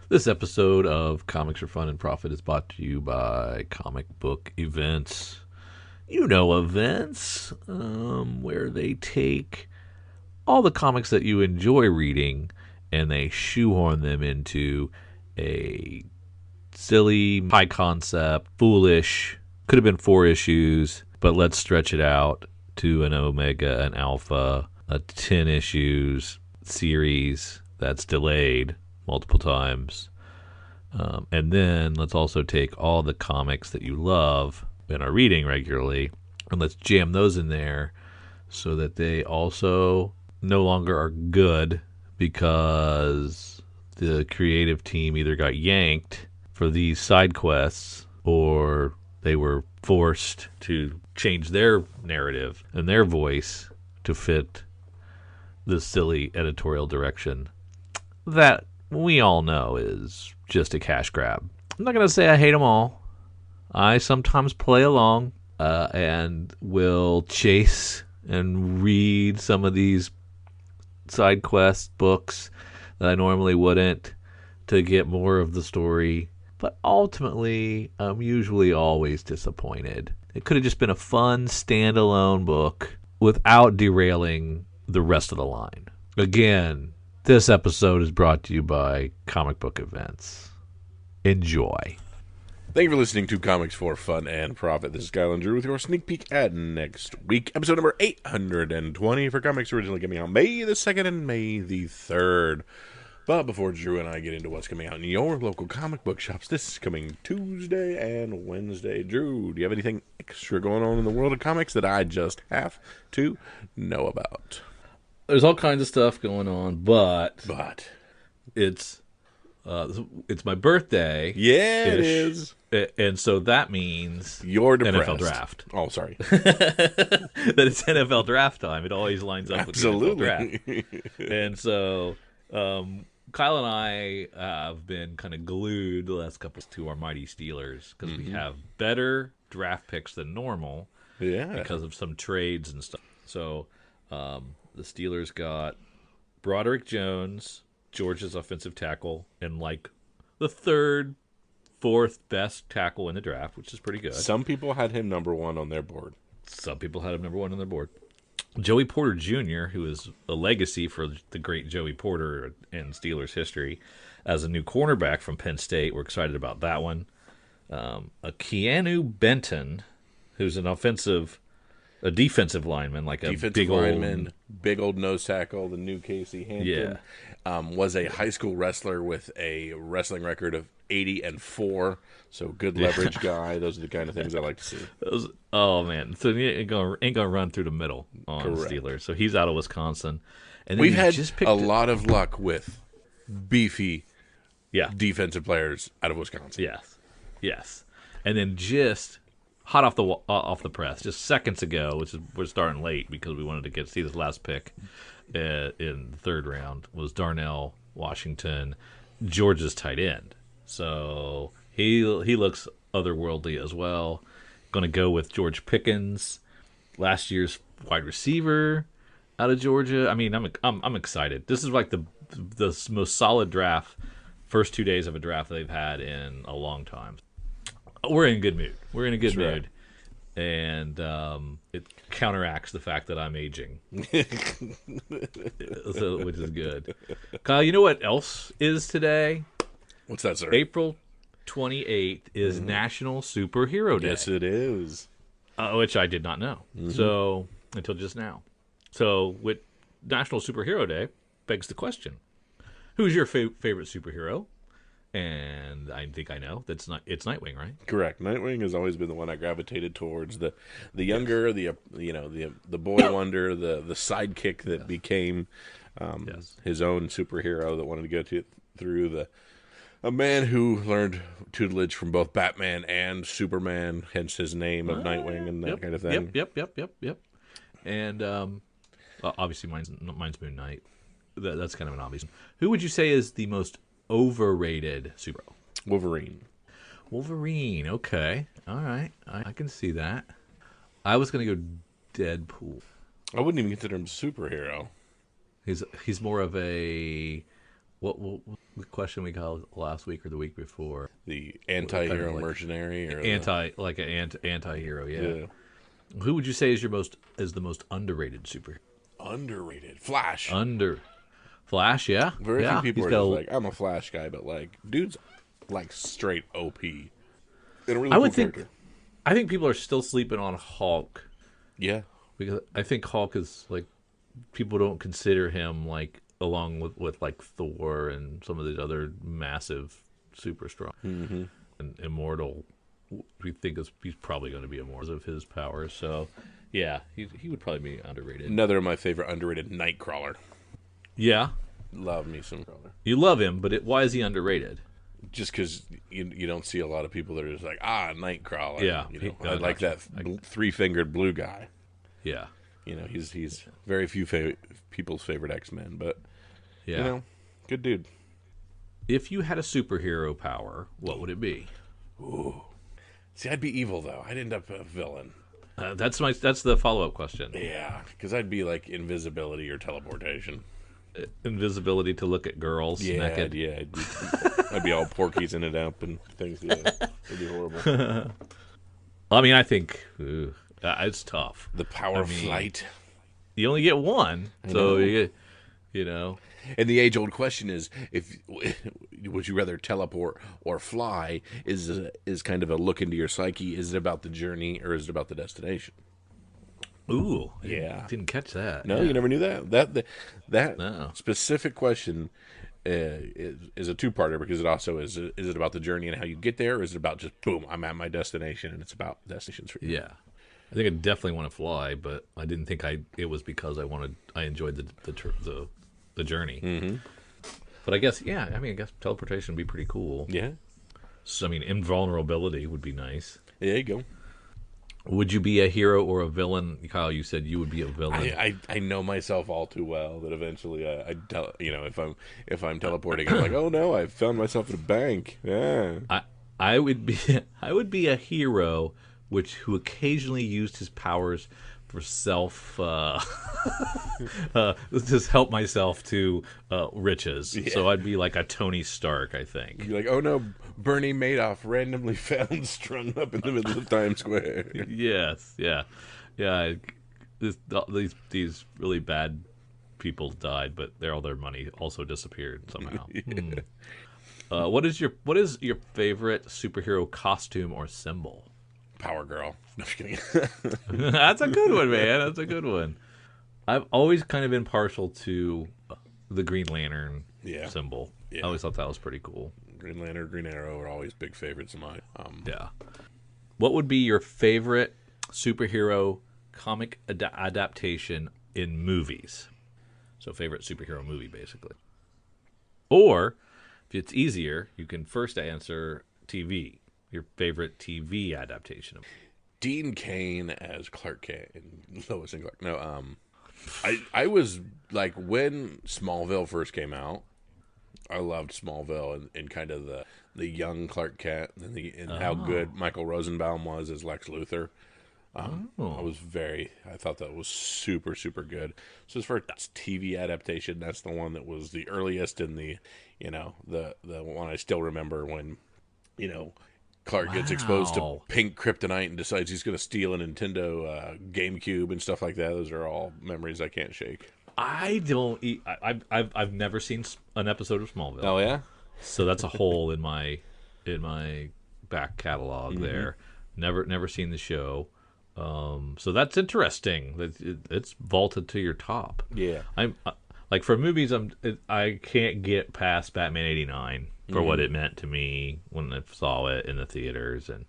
This episode of Comics for Fun and Profit is brought to you by Comic Book Events. You know, events where they take all the comics that you enjoy reading and they shoehorn them into a silly, high concept, foolish, could have been 4 issues, but let's stretch it out to an Omega, an Alpha, a 10 issues series that's delayed multiple times. And then let's also take all the comics that you love and are reading regularly, and let's jam those in there so that they also no longer are good because the creative team either got yanked for these side quests or they were forced to change their narrative and their voice to fit the silly editorial direction that we all know is just a cash grab. I'm not going to say I hate them all. I sometimes play along and will chase and read some of these side quest books that I normally wouldn't to get more of the story. But ultimately, I'm usually always disappointed. It could have just been a fun standalone book without derailing the rest of the line. Again, this episode is brought to you by Comic Book Events. Enjoy. Thank you for listening to Comics for Fun and Profit. This is Kyle and Drew with your sneak peek at next week, episode number 820 for comics originally coming out May the 2nd and May the 3rd. But before Drew and I get into what's coming out in your local comic book shops, this is coming Tuesday and Wednesday. Drew, do you have anything extra going on in the world of comics that I just have to know about? There's all kinds of stuff going on, but it's my birthday. Yeah, it is. And so that means You're depressed. NFL draft. Oh, sorry. That it's NFL draft time. It always lines up with the NFL draft. And so Kyle and I have been kind of glued the last couple to our mighty Steelers because we have better draft picks than normal. Yeah. Because of some trades and stuff. So the Steelers got Broderick Jones, Georgia's offensive tackle, and like the third, fourth best tackle in the draft, which is pretty good. Some people had him number one on their board. Some people had him number one on their board. Joey Porter Jr., who is a legacy for the great Joey Porter in Steelers history, as a new cornerback from Penn State. We're excited about that one. A Keanu Benton, who's a defensive lineman, like a big old nose tackle, the new Casey Hampton. Yeah. Was a high school wrestler with a wrestling record of 80-4. So good leverage guy. Those are the kind of things I like to see. Oh man! So he ain't gonna run through the middle on the Steelers. So he's out of Wisconsin. And then we've had a lot of luck with beefy, defensive players out of Wisconsin. Yes. And then just hot off the press, just seconds ago, which is we're starting late because we wanted to see this last pick in the third round, was Darnell Washington, Georgia's tight end. So he looks otherworldly as well. Going to go with George Pickens, last year's wide receiver out of Georgia. I mean, I'm excited. This is like the most solid draft, first 2 days of a draft they've had in a long time. We're in a good mood. Mood. And it counteracts the fact that I'm aging, so, which is good. Kyle, you know what else is today? What's that, sir? April 28th is National Superhero Day. Yes, it is. Which I did not know. So until just now. So with National Superhero Day, begs the question: who's your favorite superhero? And I think I know it's Nightwing, right? Correct. Nightwing has always been the one I gravitated towards. The younger, the boy wonder, the sidekick that became his own superhero that wanted to go through a man who learned tutelage from both Batman and Superman, hence his name of Nightwing and that kind of thing. Yep. And obviously mine's Moon Knight. That's kind of an obvious one. Who would you say is the most overrated superhero? Wolverine. Okay. All right. I can see that. I was going to go Deadpool. I wouldn't even consider him a superhero. He's more of a what the question we got last week or the week before? The Kind of anti-hero like mercenary, or like an anti-hero. Yeah. the Who would you say is the most underrated superhero? underrated Flash. Flash. Yeah. Very few Yeah. people He's are got. just like, I'm a Flash guy, but like, dude's like straight OP and a really I cool would think. character. I think people are still sleeping on Hulk Yeah, because I think Hulk is like people don't consider him like along with like Thor and some of these other massive, super strong and immortal. We think he's probably going to be immortal of his powers. So, yeah, he would probably be underrated. another of my favorite underrated Nightcrawler. Yeah, Love me some Crawler. you love him, but why is he underrated? Just because you don't see a lot of people that are just like, Nightcrawler. Yeah, I like that three-fingered blue guy. Yeah, He's very few people's favorite X-Men, but yeah. good dude. If you had a superhero power, what would it be? See, I'd be evil though. I'd end up a villain. That's the follow up question. Yeah, because I'd be like invisibility or teleportation. Invisibility to look at girls naked. Yeah. I'd be all Porky's in it up and things. Yeah, it'd be horrible. I mean, I think it's tough. The power of flight. You only get one, so you get. And the age-old question is, if would you rather teleport or fly? Is kind of a look into your psyche. Is it about the journey or is it about the destination? Ooh, Yeah. didn't catch that. No, Yeah. you never knew that. That No. specific question is a two-parter because it also is it about the journey and how you get there, or is it about just boom, I'm at my destination and it's about destinations for you? Yeah, I think I definitely want to fly, but I didn't think it was because I enjoyed the journey. Mm-hmm. But I guess I guess teleportation would be pretty cool. Yeah. So, I mean, invulnerability would be nice. There you go. Would you be a hero or a villain, Kyle? You said you would be a villain. I know myself all too well that eventually if I'm teleporting, I'm like, oh no, I found myself at a bank. Yeah. I would be I would be a hero who occasionally used his powers for self just help myself to riches. Yeah. So I'd be like a Tony Stark, I think. You're like, oh no, Bernie Madoff randomly found strung up in the middle of Times Square. Yes, yeah. These really bad people died, but all their money also disappeared somehow. What is your favorite superhero costume or symbol? Power Girl. No, just kidding. That's a good one, man. That's a good one. I've always kind of been partial to the Green Lantern symbol. Yeah. I always thought that was pretty cool. Green Lantern, Green Arrow are always big favorites of mine. Yeah. What would be your favorite superhero comic adaptation in movies? So favorite superhero movie, basically. Or, if it's easier, you can first answer TV. Your favorite TV adaptation. Dean Cain as Clark Kent and Lois and Clark. No, I was like, when Smallville first came out, I loved Smallville and kind of the young Clark Kent and how good Michael Rosenbaum was as Lex Luthor. I thought that was super, super good. So as far as TV adaptation, that's the one that was the earliest and the one I still remember when, Clark gets exposed to pink kryptonite and decides he's going to steal a Nintendo GameCube and stuff like that. Those are all memories I can't shake. I've never seen an episode of Smallville. Oh yeah, so that's a hole in my back catalog there. Never seen the show. So that's interesting. It's vaulted to your top. Yeah, I'm like for movies. I can't get past Batman '89 for what it meant to me when I saw it in the theaters, and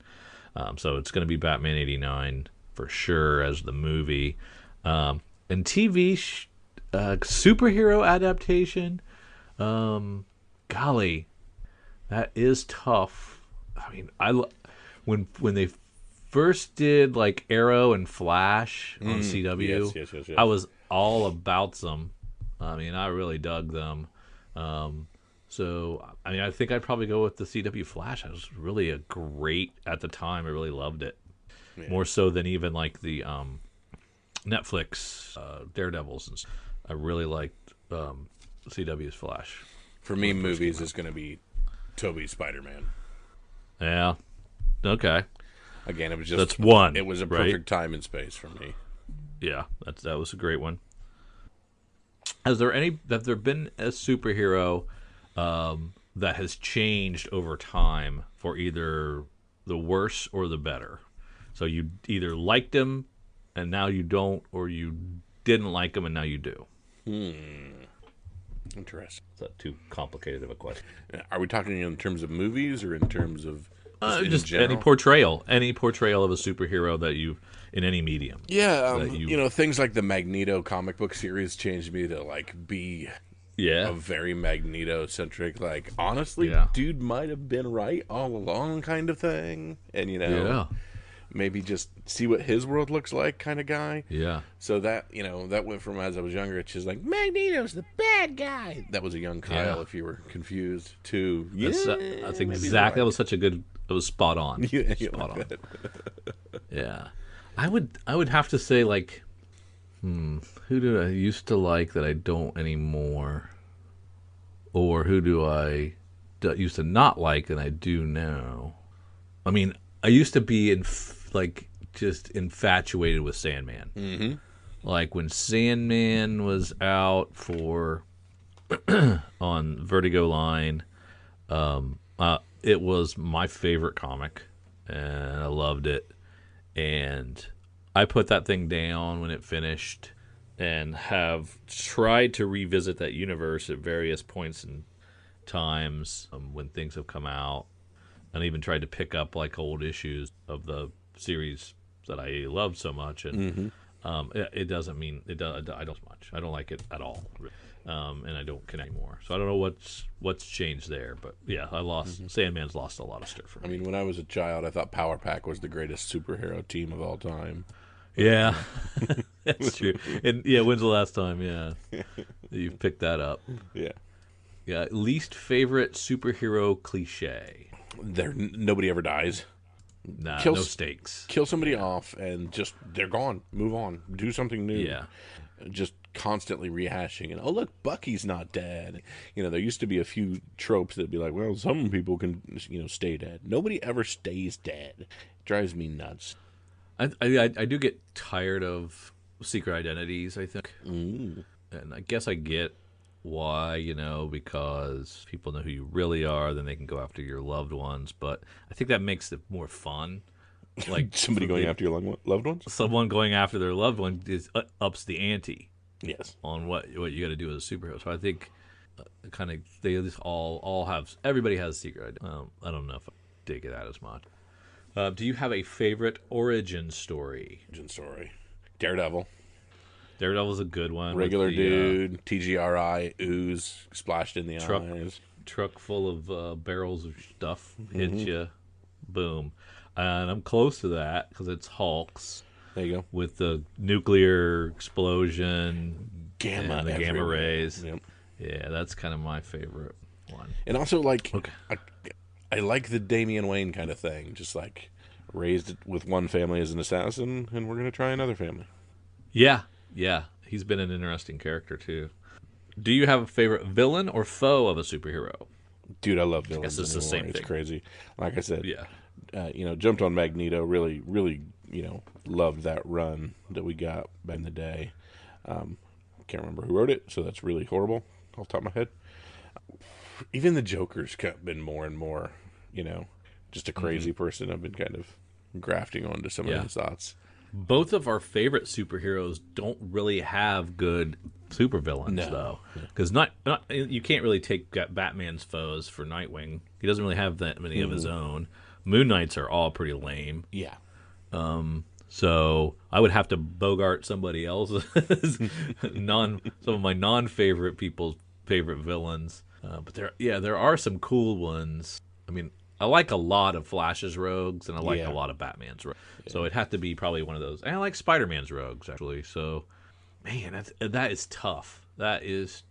so it's going to be Batman '89 for sure as the movie. And TV superhero adaptation. Golly, that is tough. I mean, when they first did like Arrow and Flash on CW, yes. I was all about them. I mean, I really dug them. So, I mean, I think I'd probably go with the CW Flash. It was really at the time. I really loved it. Yeah. More so than even like the Netflix Daredevils. I really liked CW's Flash. For me, movies is going to be Tobey's Spider-Man. Yeah. Okay. Again, it was just that's one. It was a right? perfect time and space for me. Yeah, that was a great one. Have there been a superhero that has changed over time for either the worse or the better? So you either liked him and now you don't, or you didn't like him and now you do. Interesting. Is that too complicated of a question? Are we talking in terms of movies or in terms of in Just general? any portrayal of a superhero that you in any medium. Yeah, that things like the Magneto comic book series changed me to be a very Magneto-centric, honestly, dude might have been right all along kind of thing. And, maybe just see what his world looks like kind of guy. Yeah. So that, that went from as I was younger, it's just like, Magneto's the bad guy. That was a young Kyle, if you were confused, to, that's exactly, that was such a good, it was spot on. Yeah, spot on. Yeah. I would have to say, who do I used to like that I don't anymore? Or who do I used to not like that I do now? I mean, I used to be just infatuated with Sandman. Mm-hmm. Like when Sandman was out for on Vertigo Line, it was my favorite comic, and I loved it. And I put that thing down when it finished, and have tried to revisit that universe at various points in times when things have come out. And even tried to pick up old issues of the series that I loved so much, and it doesn't mean it does. I don't much. I don't like it at all, and I don't connect anymore. So I don't know what's changed there, but yeah, I lost. Sandman's lost a lot of stuff for me. I mean, when I was a child, I thought Power Pack was the greatest superhero team of all time. Yeah, that's true. And when's the last time? Yeah, you've picked that up. Yeah. Least favorite superhero cliche. Nobody ever dies. Nah, no stakes. Kill somebody off and just they're gone. Move on. Do something new. Yeah. Just constantly rehashing and look, Bucky's not dead. There used to be a few tropes that'd be like, well, some people can stay dead. Nobody ever stays dead. It drives me nuts. I do get tired of secret identities, I think. Mm. And I guess I get why, because people know who you really are, then they can go after your loved ones. But I think that makes it more fun. Like somebody going after your loved ones? Someone going after their loved one ups the ante. Yes. On what you got to do as a superhero. So I think they just all have, everybody has a secret identity. I don't know if I dig that as much. Do you have a favorite origin story? Daredevil. Daredevil's a good one. Regular dude, TGRI, ooze, splashed in the eyes. Truck full of barrels of stuff, hits you, boom. And I'm close to that because it's Hulk's. There you go. With the nuclear explosion, gamma rays. Yep. Yeah, that's kind of my favorite one. And also, I like the Damian Wayne kind of thing. Just raised with one family as an assassin, and we're going to try another family. Yeah. He's been an interesting character, too. Do you have a favorite villain or foe of a superhero? Dude, I love villains. I guess it's the same thing. It's crazy. Like I said, jumped on Magneto. Really, really, loved that run that we got back in the day. Can't remember who wrote it, so that's really horrible off the top of my head. Even the Joker's been more and more, just a crazy person. I've been kind of grafting onto some of his thoughts. Both of our favorite superheroes don't really have good supervillains, though. Because you can't really take Batman's foes for Nightwing. He doesn't really have that many of his own. Moon Knights are all pretty lame. Yeah. So I would have to Bogart somebody else's some of my non-favorite people's favorite villains. But there are some cool ones. I mean, I like a lot of Flash's rogues, and I like a lot of Batman's rogues. Yeah. So it'd have to be probably one of those. And I like Spider-Man's rogues, actually. So, man, that is tough. That is.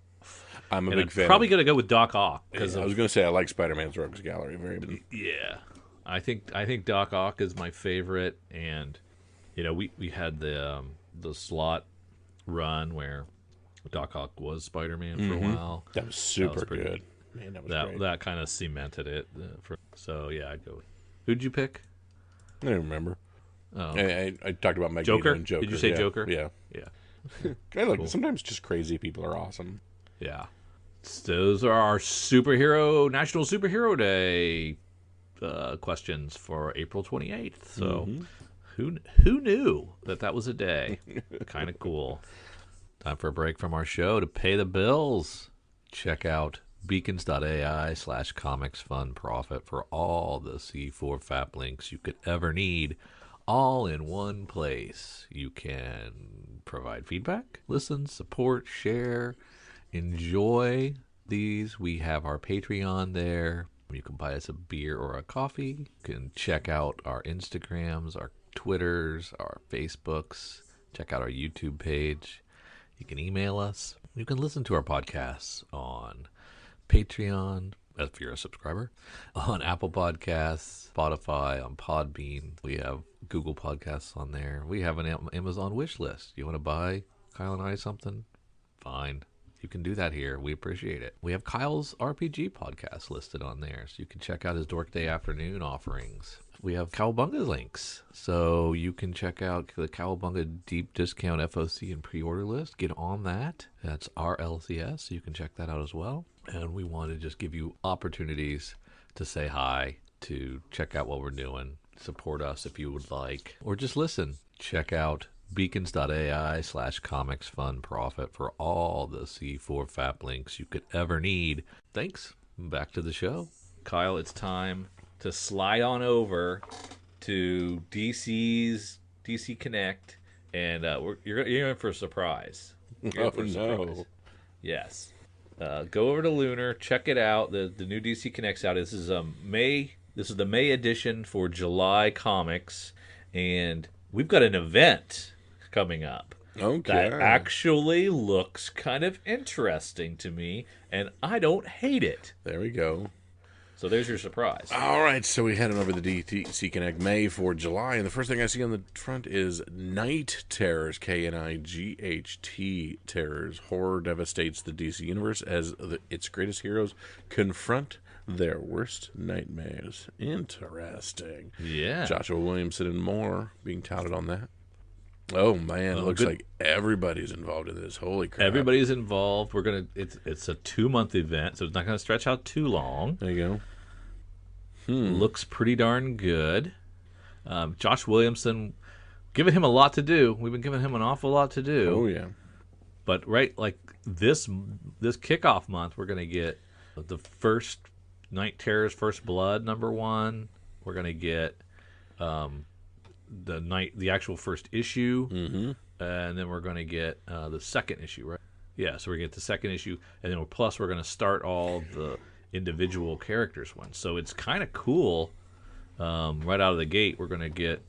I'm a big fan. Probably going to go with Doc Ock. I was going to say I like Spider-Man's rogues gallery very much. Yeah. I think Doc Ock is my favorite. And, we had the slot run where Doc Ock was Spider-Man for a while. That was super good. Man, that was that great. that kind of cemented it. So yeah, I'd go. Who'd you pick? I don't remember. Oh, I talked about Magneto Joker. and Joker. Did you say yeah. Joker? Yeah. Yeah. I like Cool. sometimes just crazy people are awesome. Yeah. Those are our National Superhero Day questions for April 28th. So who knew that was a day? Kind of cool. Time for a break from our show to pay the bills. Check out beacons.ai/comics fun profit for all the C4 FAP links you could ever need, all in one place. You can provide feedback, listen, support, share, enjoy these. We have our Patreon there. You can buy us a beer or a coffee. You can check out our Instagrams, our Twitters, our Facebooks. Check out our YouTube page. You can email us. You can listen to our podcasts on Patreon, if you're a subscriber, on Apple Podcasts, Spotify, on Podbean. We have Google Podcasts on there. We have an Amazon wish list. You want to buy Kyle and I something? Fine. You can do that here. We appreciate it. We have Kyle's RPG podcast listed on there, so you can check out his Dork Day afternoon offerings. We have Cowabunga links, so you can check out the Cowabunga deep discount FOC and pre-order list. Get on that. That's RLCS, so you can check that out as well. And we want to just give you opportunities to say hi, to check out what we're doing, support us if you would like, or just listen. Check out beacons.ai/comics fun profit for all the C4 FAP links you could ever need. Thanks. Back to the show. Kyle, it's time to slide on over to DC Connect, and you're in for a surprise. Oh, no. Yes. Go over to Lunar, check it out. The new DC Connect's out. This is May. This is the May edition for July comics, and we've got an event coming up Okay. that actually looks kind of interesting to me, and I don't hate it. There we go. So there's your surprise. All right, so we headed over to the DC Connect May for July, and the first thing I see on the front is Night Terrors, Knight Terrors. Horror devastates the DC universe as its greatest heroes confront their worst nightmares. Interesting. Yeah. Joshua Williamson and more being touted on that. Oh man, it looks like everybody's involved in this. Holy crap! Everybody's involved. It's a 2-month event, so it's not gonna stretch out too long. There you go. Looks pretty darn good. Josh Williamson, giving him a lot to do. We've been giving him an awful lot to do. Oh yeah. But like this kickoff month, we're gonna get the first Night Terrors First Blood #1. We're gonna get the actual first issue, and then we're going to get the second issue, right? Yeah, so we get the second issue, and then plus we're going to start all the individual characters ones. So it's kind of cool. Right out of the gate, we're going to get.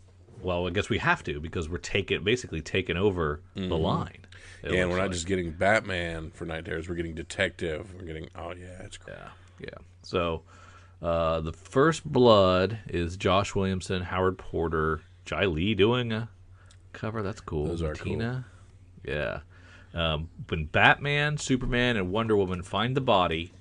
Well, I guess we have to because we're basically taking over the line. And we're not just getting Batman for Night Terrors. We're getting Detective. We're getting it's great. Yeah. So the First Blood is Josh Williamson, Howard Porter, Jai Lee doing a cover. That's cool. Those are Tina. Cool. Yeah. When Batman, Superman, and Wonder Woman find the body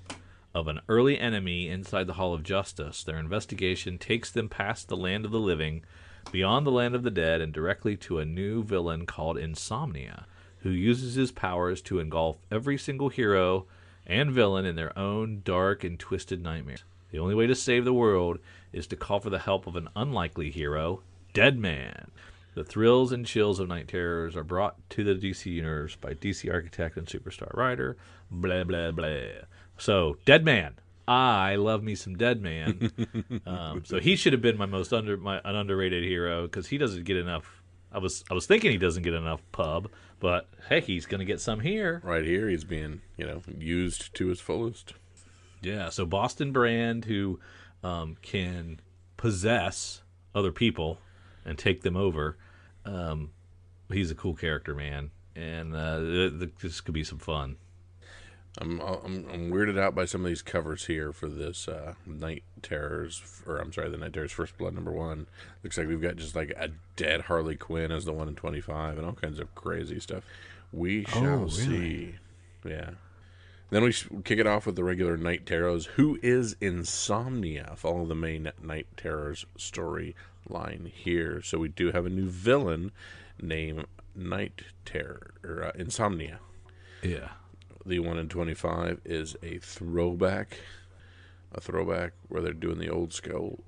of an early enemy inside the Hall of Justice, their investigation takes them past the land of the living, beyond the land of the dead, and directly to a new villain called Insomnia, who uses his powers to engulf every single hero and villain in their own dark and twisted nightmares. The only way to save the world is to call for the help of an unlikely hero, Deadman. The thrills and chills of Night Terrors are brought to the DC universe by DC architect and superstar writer, blah, blah, blah. So, Deadman. I love me some Deadman. So he should have been an underrated hero because he doesn't get enough. I was thinking he doesn't get enough pub, but hey, he's going to get some here. Right here, he's being used to his fullest. Yeah. So Boston Brand, who can possess other people and take them over. He's a cool character, man, and this could be some fun. I'm weirded out by some of these covers here for this Night Terrors, the Night Terrors First Blood #1. Looks like we've got just like a dead Harley Quinn as the 1 in 25, and all kinds of crazy stuff. We shall see. Yeah. Then we kick it off with the regular Night Terrors. Who is Insomnia? Follow the main Night Terrors storyline here. So we do have a new villain named Night Terror, or Insomnia. Yeah. The 1 in 25 is a throwback. A throwback where they're doing the old school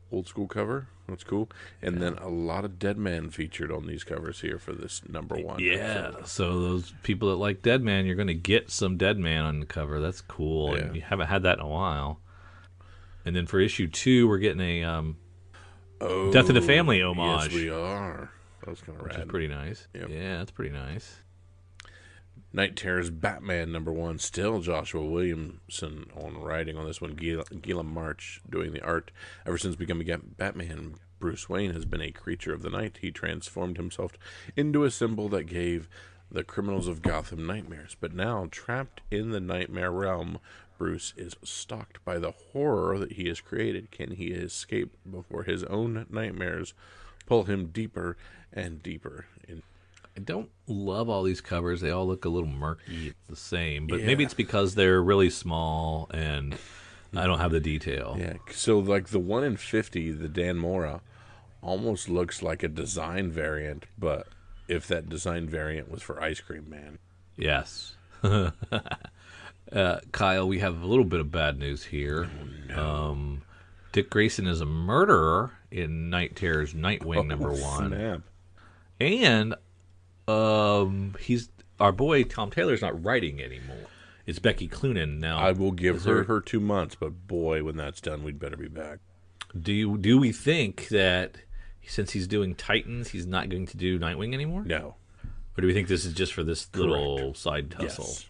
cover. That's cool. And then a lot of Dead Man featured on these covers here for this number 1. Yeah, episode. so those people that like Dead Man, you're going to get some Dead Man on the cover. That's cool. Yeah. And you haven't had that in a while. And then for issue 2, we're getting a Death of the Family homage. Yes, we are. That was kind of rad. Which is pretty nice. Yep. Yeah, that's pretty nice. Night Terror's Batman number 1, still Joshua Williamson on writing on this one. Gila March doing the art. Ever since becoming Batman, Bruce Wayne has been a creature of the night. He transformed himself into a symbol that gave the criminals of Gotham nightmares. But now, trapped in the nightmare realm, Bruce is stalked by the horror that he has created. Can he escape before his own nightmares pull him deeper and deeper in? I don't love all these covers. They all look a little murky, the same. But Yeah. maybe it's because they're really small and I don't have the detail. Yeah, so like the 1 in 50, the Dan Mora, almost looks like a design variant, but if that design variant was for Ice Cream Man. Yes. Kyle, we have a little bit of bad news here. Oh, no. Dick Grayson is a murderer in Night Terror's Nightwing number 1. Snap. And he's our boy Tom Taylor's not writing anymore. It's Becky Cloonan now. I will give her 2 months, but boy, when that's done, we'd better be back. Do we think that since he's doing Titans, he's not going to do Nightwing anymore? No. Or do we think this is just for this little side hustle? Yes.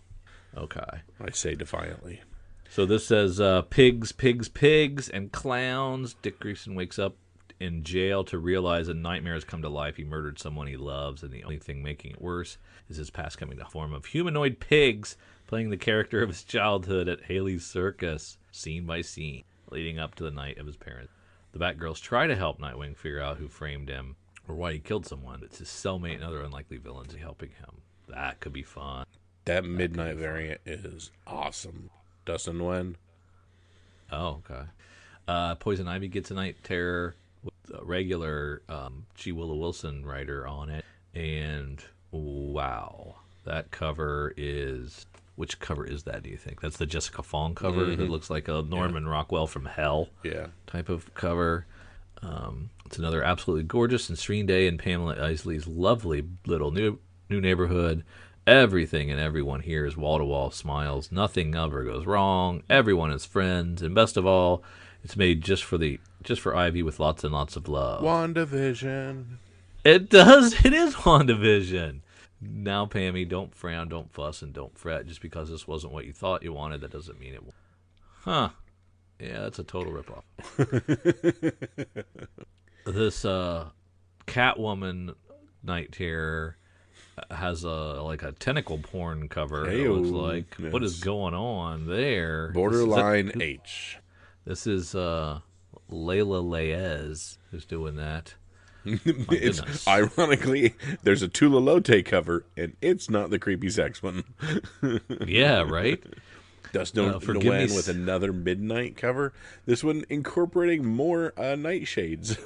Okay. I say defiantly. So this says pigs, pigs, pigs, and clowns. Dick Grayson wakes up in jail to realize a nightmare has come to life. He murdered someone he loves, and the only thing making it worse is his past coming to form of humanoid pigs, playing the character of his childhood at Haley's Circus, scene by scene, leading up to the night of his parents. The Batgirls try to help Nightwing figure out who framed him or why he killed someone. It's his cellmate and other unlikely villains helping him. That could be fun. That Midnight variant is awesome. Dustin Nguyen. Oh, okay. Poison Ivy gets a Night Terror with a regular G. Willow Wilson writer on it. And wow, that cover is... Which cover is that, do you think? That's the Jessica Fong cover. Mm-hmm. It looks like a Norman Rockwell from Hell type of cover. It's another absolutely gorgeous and serene day in Pamela Isley's lovely little new neighborhood. Everything and everyone here is wall-to-wall smiles. Nothing ever goes wrong. Everyone is friends. And best of all, it's made just for Ivy with lots and lots of love. WandaVision. It does. It is WandaVision. Now, Pammy, don't frown, don't fuss, and don't fret. Just because this wasn't what you thought you wanted, that doesn't mean it won't. Huh. Yeah, that's a total ripoff. This Catwoman Night Terror has a tentacle porn cover. It looks like. Yes. What is going on there? Borderline H. This is Layla Laez who's doing that. It's goodness. ironically there's a Tula Lote cover, and it's not the creepy sex one. Yeah, right. Dustin forgive me, Nguyen with another midnight cover. This one incorporating more nightshades.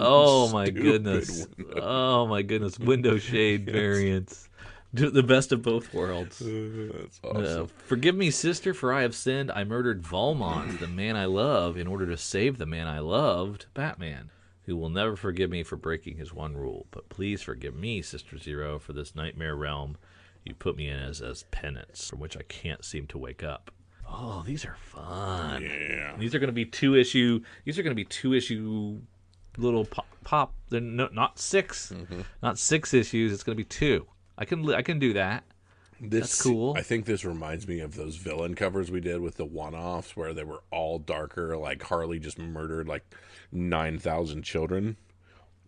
Oh my goodness! Oh my goodness! Window shade variants. The best of both worlds. That's awesome. Forgive me, sister, for I have sinned. I murdered Valmont, the man I love, in order to save the man I loved, Batman, who will never forgive me for breaking his one rule. But please forgive me, Sister Zero, for this nightmare realm you put me in as penance, from which I can't seem to wake up. Oh, these are fun. Yeah. These are going to be two issue. These are going to be 2-issue little pop. They're not 6, not 6 issues. It's going to be 2. I can do that. That's cool. I think this reminds me of those villain covers we did with the one-offs where they were all darker, like Harley just murdered like 9,000 children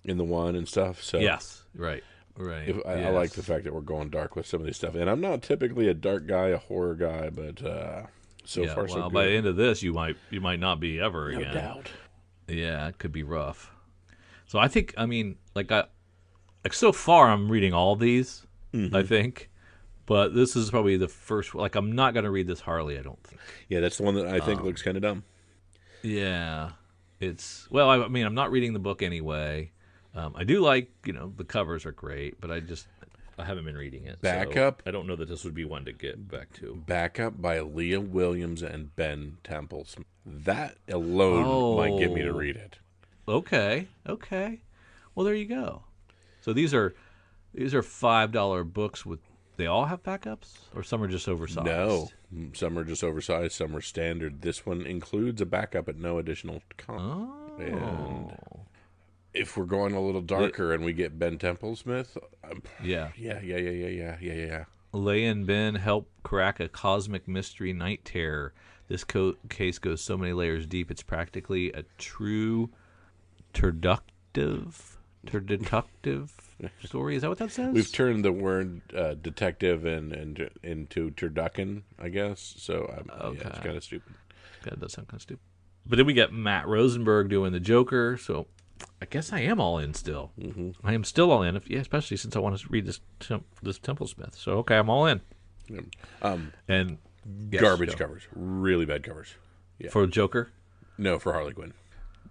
in the one and stuff. So Yes, right. I like the fact that we're going dark with some of these stuff. And I'm not typically a dark guy, a horror guy, but so far so good. By the end of this, you might not be ever No again. doubt. Yeah, it could be rough. So I think, so far I'm reading all these, I think. But this is probably the first. Like, I'm not going to read this Harley, I don't think. Yeah, that's the one that I think looks kind of dumb. Yeah. It's. Well, I mean, I'm not reading the book anyway. I do like, the covers are great, but I haven't been reading it. Backup. So I don't know that this would be one to get back to. Backup by Leah Williams and Ben Temples. That alone might get me to read it. Okay. Well, there you go. So these are $5 books with. They all have backups, or some are just oversized? No, some are just oversized, some are standard. This one includes a backup at no additional cost. Oh. And if we're going a little darker and we get Ben Templesmith, Yeah. Yeah. Leia and Ben help crack a cosmic mystery night terror. This case goes so many layers deep, it's practically a true turductive story. Is that what that says? We've turned the word detective and into turducken, I guess. So Okay. yeah, it's kind of stupid. That does sound kind of stupid. But then we got Matt Rosenberg doing the Joker, so I guess I am all in still. Mm-hmm. I am still all in, especially since I want to read this Templesmith. So okay, I'm all in. And yes, garbage covers, really bad covers. Yeah. For Joker? No, for Harley Quinn.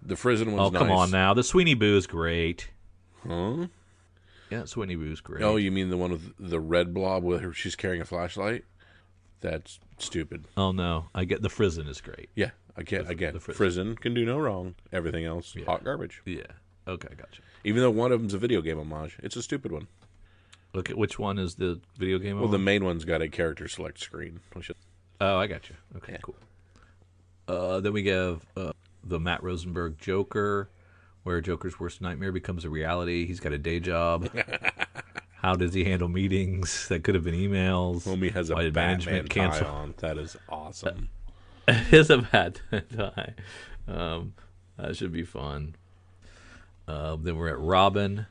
The Frizen one's nice. Oh, come on now. The Sweeney Boo is great. Huh? Yeah, Sweeney Boo's great. Oh, you mean the one with the red blob with her? She's carrying a flashlight. That's stupid. Oh no, I get the Frizen is great. Yeah, I can't. Again, Frizen can do no wrong. Everything else, hot garbage. Yeah. Okay, gotcha. Even though one of them's a video game homage, it's a stupid one. Look at which one is the video game. Well, the main one's got a character select screen. Oh, I got you. Okay, cool. Then we have the Matt Rosenberg Joker, where Joker's worst nightmare becomes a reality. He's got a day job. How does he handle meetings that could have been emails? Homie has a Batman tie on. That is awesome. It is a Batman tie. That should be fun. Then we're at Robin,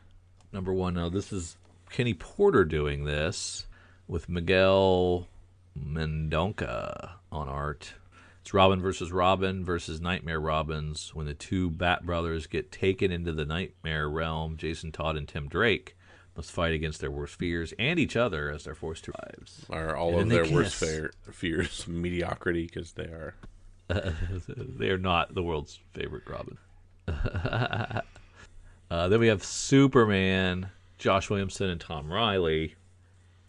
#1. Now, this is Kenny Porter doing this with Miguel Mendonca on art. It's Robin versus Nightmare Robins. When the two Bat brothers get taken into the nightmare realm, Jason Todd and Tim Drake must fight against their worst fears and each other as they're forced to lives. Are all of their worst fears mediocrity? Because they are. They are not the world's favorite Robin. Then we have Superman, Josh Williamson and Tom Riley.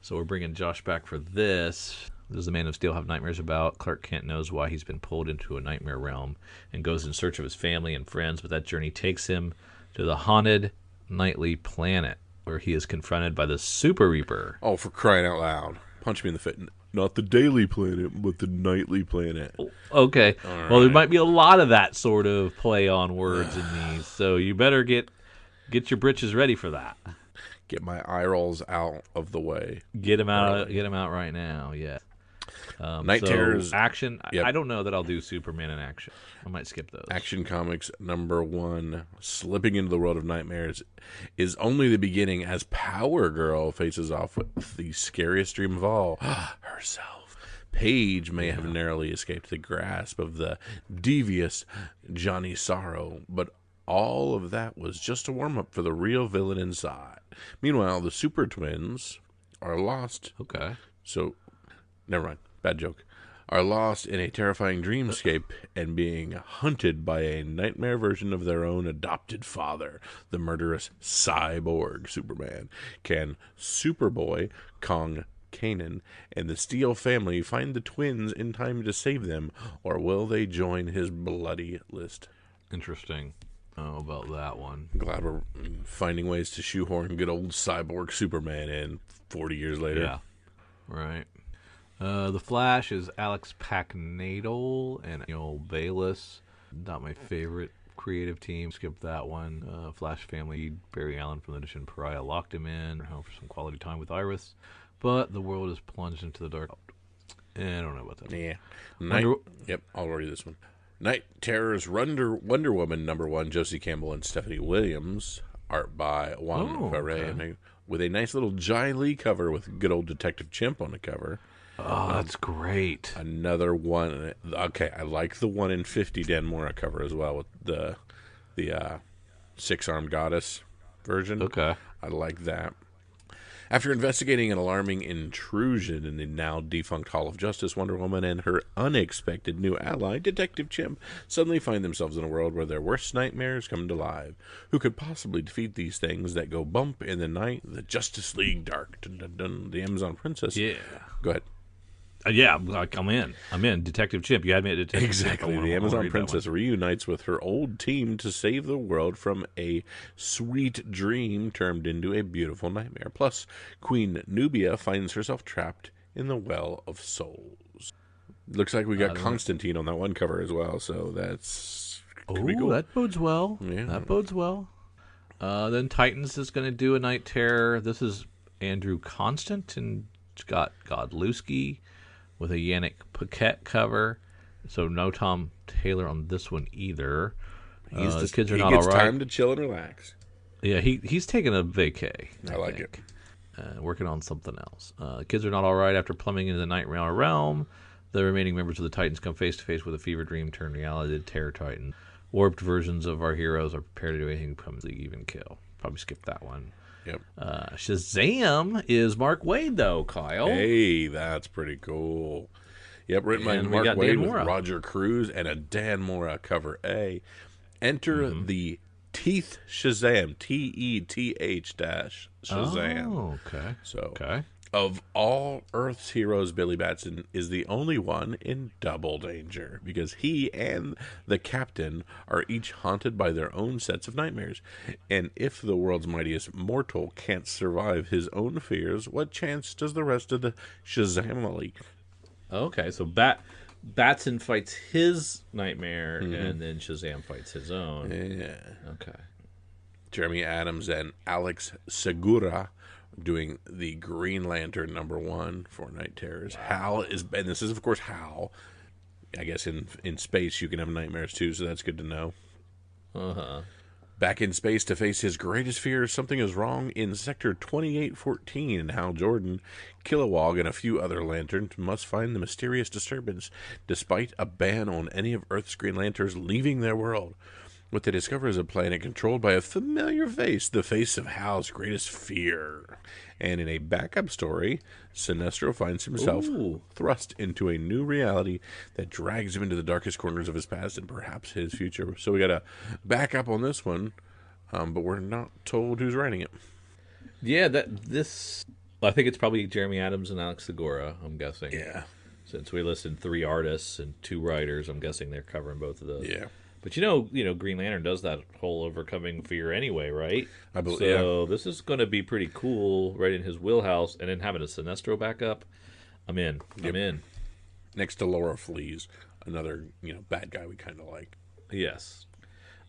So we're bringing Josh back for this. Does the Man of Steel have nightmares about? Clark Kent knows why he's been pulled into a nightmare realm and goes in search of his family and friends, but that journey takes him to the haunted nightly planet where he is confronted by the Super Reaper. Oh, for crying out loud. Punch me in the face. Not the daily planet, but the nightly planet. Okay. Right. Well, there might be a lot of that sort of play on words in these, so you better get your britches ready for that. Get my eye rolls out of the way. Get them out. Get them out right now. Yeah. Night Terrors action. Yep. I don't know that I'll do Superman in action. I might skip those. Action Comics #1, slipping into the world of nightmares, is only the beginning as Power Girl faces off with the scariest dream of all, herself. Paige may have narrowly escaped the grasp of the devious Johnny Sorrow, but all of that was just a warm-up for the real villain inside. Meanwhile, the Super Twins are lost. Okay. So, never mind. Bad joke. Are lost in a terrifying dreamscape and being hunted by a nightmare version of their own adopted father, the murderous cyborg Superman. Can Superboy, Kong Kanan, and the Steel family find the twins in time to save them, or will they join his bloody list? Interesting. Oh, about that one. I'm glad we're finding ways to shoehorn good old cyborg Superman in 40 years later. Yeah. Right. The Flash is Alex Packnadel and Neil Bayless. Not my favorite creative team. Skip that one. Flash family, Barry Allen from the Edition Pariah locked him in. Home for some quality time with Iris. But the world is plunged into the dark. I don't know about that. Yeah. Yep, I'll read this one. Night Terrors Wonder Woman #1, Josie Campbell and Stephanie Williams. Art by Juan Ferre. With a nice little Jai Lee cover with good old Detective Chimp on the cover. Oh, that's great. Another one. Okay, I like the 1 in 50 Dan Mora cover as well with the Six-Armed Goddess version. Okay. I like that. After investigating an alarming intrusion in the now defunct Hall of Justice, Wonder Woman and her unexpected new ally, Detective Chimp, suddenly find themselves in a world where their worst nightmares come to life. Who could possibly defeat these things that go bump in the night? The Justice League Dark. Dun, dun, dun, the Amazon Princess. Yeah. Go ahead. Yeah, like I'm in. Detective Chimp. You had me at Detective Exactly. Chimp. The Amazon Princess reunites with her old team to save the world from a sweet dream turned into a beautiful nightmare. Plus, Queen Nubia finds herself trapped in the Well of Souls. Looks like we got Constantine on that one cover as well, so that's could be cool. That bodes well. Yeah. That bodes well. Then Titans is going to do a Night Terror. This is Andrew Constant and Scott Godlewski with a Yannick Paquette cover. So no Tom Taylor on this one either. The kids are not all right. He gets time to chill and relax. Yeah, he's taking a vacay. I like it. Working on something else. The kids are not all right after plummeting into the Nightmare realm. The remaining members of the Titans come face to face with a fever dream turned reality. The Terror Titan. Warped versions of our heroes are prepared to do anything to become the even kill. Probably skip that one. Yep. Shazam is Mark Waid, though, Kyle. Hey, that's pretty cool. Yep, written by Mark Waid with Roger Cruz and a Dan Mora cover A. Enter the Teeth Shazam, Teth dash Shazam. Oh, okay. So, of all Earth's heroes, Billy Batson is the only one in double danger because he and the captain are each haunted by their own sets of nightmares. And if the world's mightiest mortal can't survive his own fears, what chance does the rest of the Shazamily? Okay, so Batson fights his nightmare, and then Shazam fights his own. Yeah. Okay. Jeremy Adams and Alex Segura doing the Green Lantern #1 for Night Terrors. Hal is, and this is of course Hal. I guess in space you can have nightmares too, so that's good to know. Back in space to face his greatest fear, something is wrong in Sector 2814, and Hal Jordan, Kilowog, and a few other Lanterns must find the mysterious disturbance, despite a ban on any of Earth's Green Lanterns leaving their world. What they discover is a planet controlled by a familiar face, the face of Hal's greatest fear. And in a backup story, Sinestro finds himself thrust into a new reality that drags him into the darkest corners of his past and perhaps his future. So we got a backup on this one, but we're not told who's writing it. Yeah, I think it's probably Jeremy Adams and Alex Segura, I'm guessing. Yeah. Since we listed 3 artists and 2 writers, I'm guessing they're covering both of those. Yeah. But Green Lantern does that whole overcoming fear anyway, right? I believe. So this is going to be pretty cool, right in his wheelhouse, and then having a Sinestro backup. I'm in. I'm in. Next to Laura Flees, another bad guy we kind of like. Yes.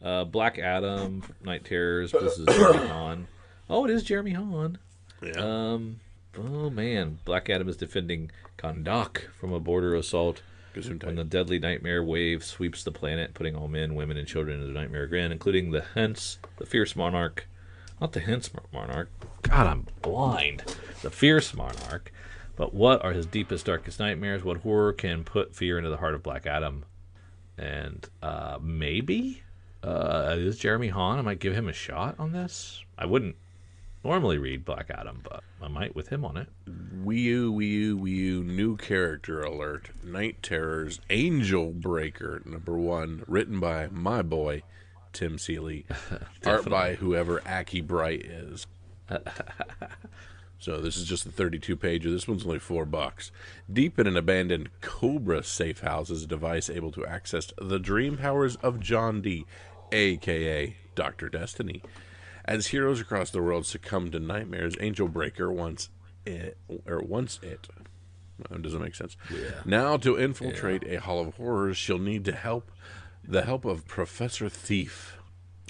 Black Adam, Night Terrors. This is Jeremy Hahn. Oh, it is Jeremy Hahn. Yeah. Oh man, Black Adam is defending Kahndaq from a border assault. When the deadly nightmare wave sweeps the planet, putting all men, women, and children into the nightmare again, including the fierce monarch. Not the Hence monarch. God, I'm blind. The fierce monarch. But what are his deepest, darkest nightmares? What horror can put fear into the heart of Black Adam? And maybe is Jeremy Hahn. I might give him a shot on this. I wouldn't normally read Black Adam, but I might with him on it. Wii U, new character alert. Night Terrors, Angel Breaker, #1, written by my boy, Tim Seeley. Art by whoever Aki Bright is. So this is just the 32-pager. This one's only $4. Deep in an abandoned Cobra safe house is a device able to access the dream powers of John Dee, a.k.a. Dr. Destiny. As heroes across the world succumb to nightmares, Angel Breaker wants it. That doesn't make sense. Yeah. Now, to infiltrate a Hall of Horrors, she'll need the help of Professor Thief.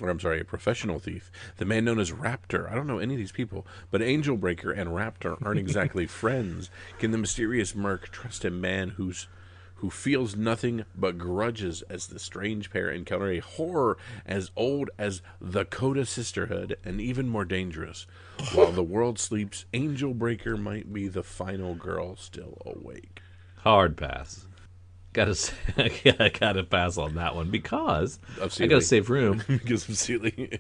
Or, I'm sorry, a professional thief. The man known as Raptor. I don't know any of these people, but Angel Breaker and Raptor aren't exactly friends. Can the mysterious Merc trust a man who feels nothing but grudges as the strange pair encounter a horror as old as the Coda Sisterhood and even more dangerous? While the world sleeps, Angel Breaker might be the final girl still awake. Hard pass. Gotta pass on that one because I gotta save room. Because of Seeley.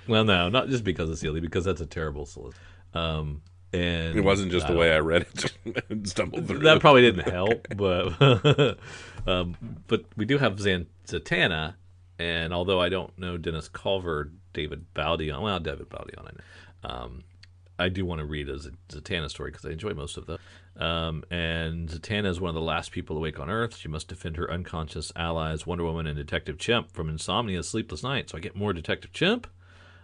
Well, no, not just because of Seeley, because that's a terrible solicit. It And wasn't just the way I read it and stumbled through. that probably didn't help, but but we do have Zatanna, and although I don't know Dennis Culver, David Baldion, well, David Baldion, I know. I do want to read a Zatanna story because I enjoy most of them. And Zatanna is one of the last people awake on Earth. She must defend her unconscious allies, Wonder Woman and Detective Chimp, from insomnia, sleepless nights. So I get more Detective Chimp.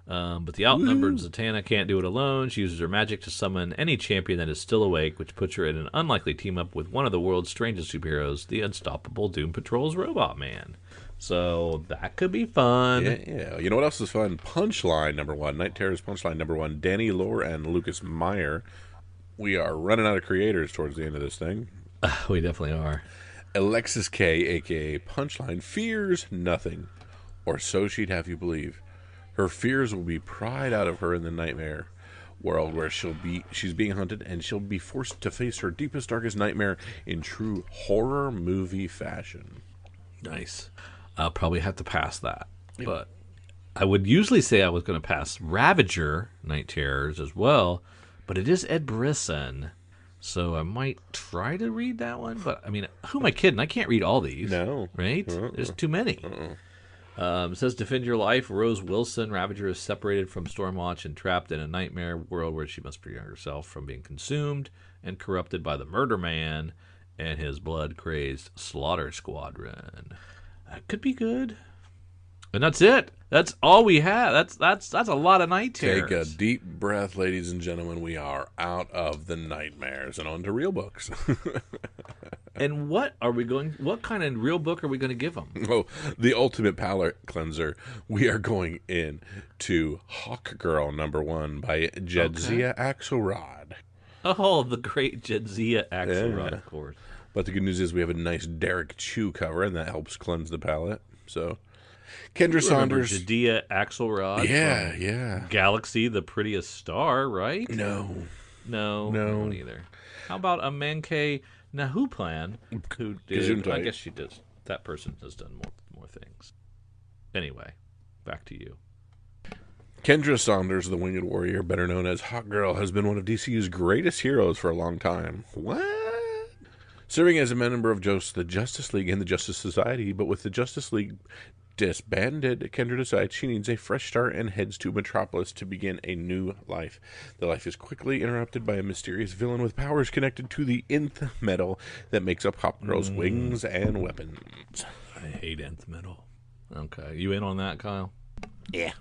But the outnumbered Zatanna can't do it alone. She uses her magic to summon any champion that is still awake, which puts her in an unlikely team up with one of the world's strangest superheroes, the unstoppable Doom Patrol's Robot Man. So that could be fun. Yeah. You know what else is fun? Punchline number 1. Night Terror's Punchline number 1. Danny Lore and Lucas Meyer. We are running out of creators towards the end of this thing. We definitely are. Alexis K, a.k.a. Punchline, fears nothing. Or so she'd have you believe. Her fears will be pried out of her in the nightmare world where she's being hunted, and she'll be forced to face her deepest, darkest nightmare in true horror movie fashion. Nice. I'll probably have to pass that. But I would usually say I was going to pass Ravager Night Terrors as well, but it is Ed Brisson. So I might try to read that one. But, I mean, who am I kidding? I can't read all these. No. Right? There's too many. It says, defend your life. Rose Wilson, Ravager, is separated from Stormwatch and trapped in a nightmare world where she must protect herself from being consumed and corrupted by the Murder Man and his blood-crazed Slaughter Squadron. That could be good. And that's it. That's all we have. That's a lot of night terrors. Take a deep breath, ladies and gentlemen. We are out of the nightmares and on to real books. And what kind of real book are we going to give them? Oh, the ultimate palate cleanser. We are going in to Hawk Girl number 1 by Jadzia Axelrod. Oh, the great Jadzia Axelrod, of course. But the good news is we have a nice Derek Chew cover, and that helps cleanse the palate. So, Kendra Saunders. Jadzia Axelrod. Yeah. Galaxy, the prettiest star, right? No. I don't either. How about a Menke Nahuplan, who did? I guess she does. That person has done more things. Anyway, back to you. Kendra Saunders, the Winged Warrior, better known as Hawk Girl, has been one of DCU's greatest heroes for a long time. What? Serving as a member of the Justice League and the Justice Society, but with the Justice League disbanded, Kendra decides she needs a fresh start and heads to Metropolis to begin a new life. The life is quickly interrupted by a mysterious villain with powers connected to the nth metal that makes up Hawk Girl's wings and weapons. I hate nth metal. Okay, you in on that, Kyle? Yeah.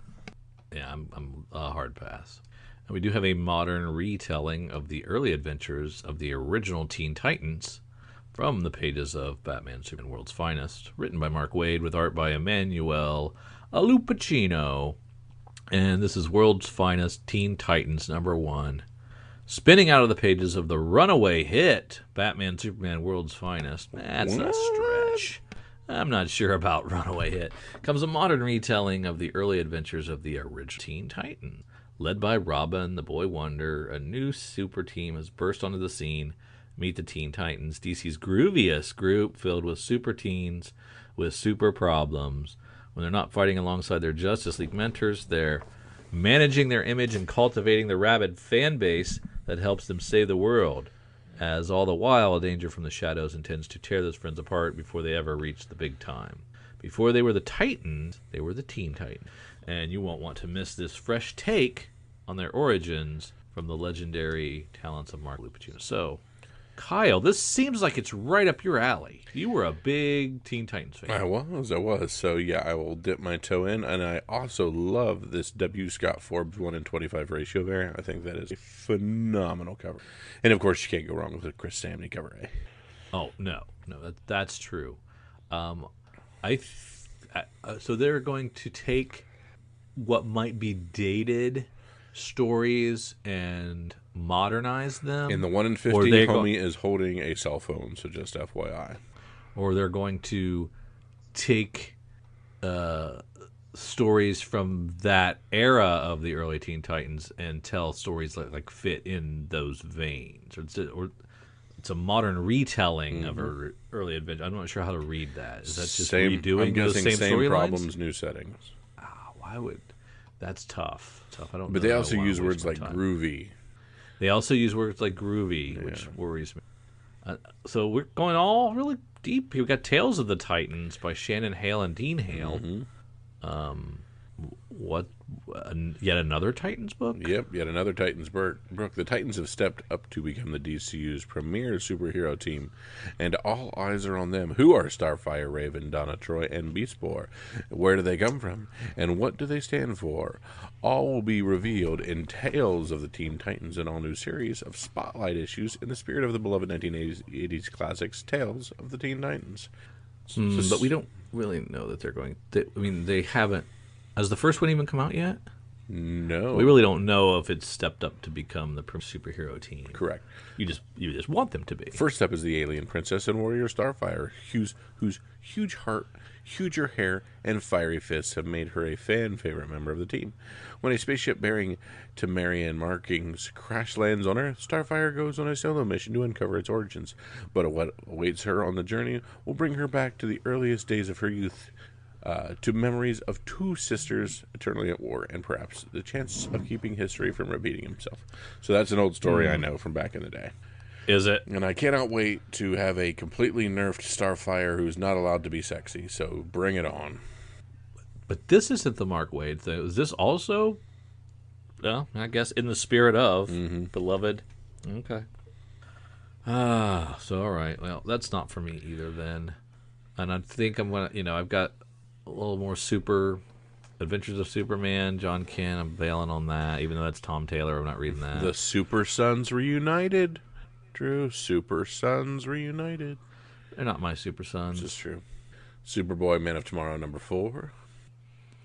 Yeah, I'm a hard pass. And we do have a modern retelling of the early adventures of the original Teen Titans from the pages of Batman Superman World's Finest, written by Mark Waid with art by Emmanuel Lupacino. And this is World's Finest Teen Titans number 1, spinning out of the pages of the runaway hit Batman Superman World's Finest. That's a stretch. I'm not sure about runaway hit. Comes a modern retelling of the early adventures of the original Teen Titans. Led by Robin, the Boy Wonder, a new super team has burst onto the scene. Meet the Teen Titans, DC's grooviest group filled with super teens with super problems. When they're not fighting alongside their Justice League mentors, they're managing their image and cultivating the rabid fan base that helps them save the world. As all the while, a danger from the shadows intends to tear those friends apart before they ever reach the big time. Before they were the Titans, they were the Teen Titans. And you won't want to miss this fresh take on their origins from the legendary talents of Mark Lupacino. So, Kyle, this seems like it's right up your alley. You were a big Teen Titans fan. I was. So, yeah, I will dip my toe in. And I also love this W. Scott Forbes 1-in-25 ratio variant. I think that is a phenomenal cover. And, of course, you can't go wrong with a Chris Samney cover A. Oh, no, that's true. So they're going to take what might be dated stories and modernize them. In the 1-in-50, homie is holding a cell phone, so just FYI. Or they're going to take stories from that era of the early Teen Titans and tell stories that like fit in those veins. Or it's a modern retelling of an early adventure. I'm not sure how to read that. Is that just redoing those same storylines? Problems, new settings. Why would... That's tough. I don't know. But they also use words like groovy They also use words like groovy, which worries me. So we're going all really deep. We've got Tales of the Titans by Shannon Hale and Dean Hale. What? Yet another Titans book? Yep, yet another Titans book. The Titans have stepped up to become the DCU's premier superhero team, and all eyes are on them. Who are Starfire, Raven, Donna Troy, and Beast Boy? Where do they come from, and what do they stand for? All will be revealed in Tales of the Teen Titans, an all-new series of spotlight issues in the spirit of the beloved 1980s classics, Tales of the Teen Titans. But we don't really know that they're going... they haven't... Has the first one even come out yet? No. We really don't know if it's stepped up to become the superhero team. Correct. You just want them to be. First up is the alien princess and warrior Starfire, whose huge heart, huger hair, and fiery fists have made her a fan-favorite member of the team. When a spaceship bearing Temerian markings crash lands on Earth, Starfire goes on a solo mission to uncover its origins. But what awaits her on the journey will bring her back to the earliest days of her youth, to memories of two sisters eternally at war, and perhaps the chance of keeping history from repeating himself. So that's an old story I know from back in the day. Is it? And I cannot wait to have a completely nerfed Starfire who's not allowed to be sexy, so bring it on. But this isn't the Mark Waid thing. Is this also, well, I guess, in the spirit of beloved? Okay. So all right. Well, that's not for me either then. And I think I'm going to, I've got a little more Super Adventures of Superman, John Kent. I'm bailing on that, even though that's Tom Taylor. I'm not reading that. The Super Sons reunited. Drew, Super Sons reunited. They're not my Super Sons. This is true. Superboy, Man of Tomorrow, #4.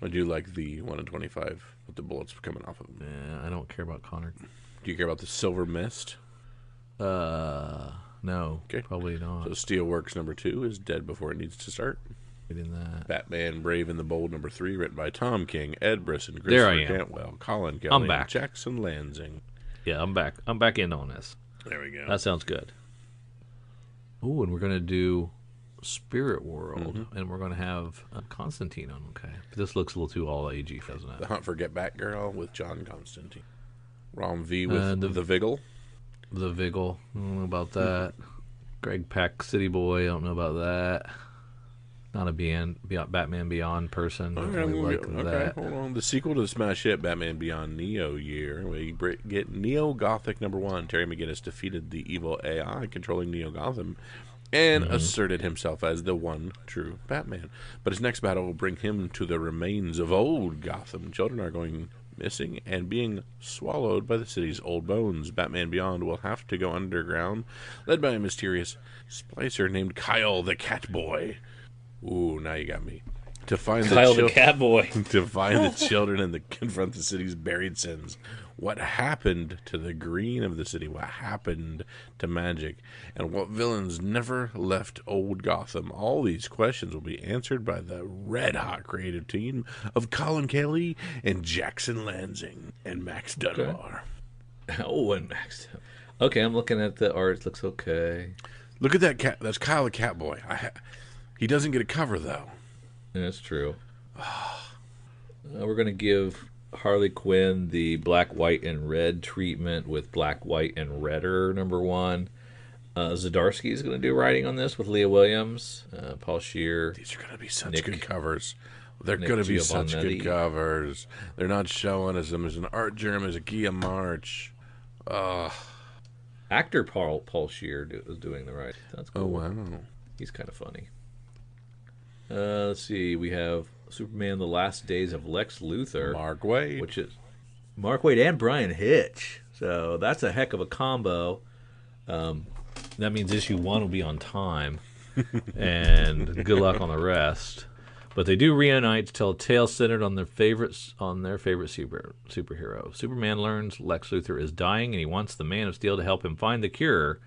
I do like the 1 in 25 with the bullets coming off of him. Yeah, I don't care about Connor. Do you care about the Silver Mist? No, Okay. probably not. So Steelworks #2 is dead before it needs to start. Reading that. Batman Brave and the Bold #3, written by Tom King, Ed Brisson, There I Christopher am. Cantwell, Colin Kelly, I'm back. and Jackson Lansing. Yeah, I'm back. I'm back in on this. There we go. That sounds good. Ooh, and we're going to do Spirit World, and we're going to have Constantine on. Okay. But this looks a little too all AG, doesn't it? The Hunt for Get Back Girl with John Constantine. Rom V with the the Vigil. The Vigil. I don't know about that. Greg Pak, City Boy. I don't know about that. Not a Batman Beyond person. Don't really like that. Hold on. The sequel to the smash hit Batman Beyond Neo year, we get Neo Gothic #1. Terry McGinnis defeated the evil AI controlling Neo Gotham and asserted himself as the one true Batman. But his next battle will bring him to the remains of old Gotham. Children are going missing and being swallowed by the city's old bones. Batman Beyond will have to go underground, led by a mysterious splicer named Kyle the Catboy. Ooh, now you got me. To find Kyle the Catboy. to find the children and to confront the city's buried sins. What happened to the green of the city? What happened to magic? And what villains never left old Gotham? All these questions will be answered by the red-hot creative team of Colin Kelly and Jackson Lansing and Max Dunbar. Oh, and Max. Okay, I'm looking at the art. It looks okay. Look at that cat. That's Kyle the Catboy. He doesn't get a cover, though. Yeah, that's true. We're going to give Harley Quinn the black, white, and red treatment with black, white, and redder #1. Zdarsky is going to do writing on this with Leah Williams, Paul Scheer. These are going to be such good covers. They're going to be such good Giovannetti. covers. They're not showing us them as an art germ, as a Gia March. Actor Paul Scheer is doing the writing. That's cool. Oh, wow. He's kind of funny. Let's see. We have Superman: The Last Days of Lex Luthor, Mark Waid. which is Mark Waid and Brian Hitch. So that's a heck of a combo. That means issue 1 will be on time, and good luck on the rest. But they do reunite to tell a tale centered on their favorite superhero. Superman learns Lex Luthor is dying, and he wants the Man of Steel to help him find the cure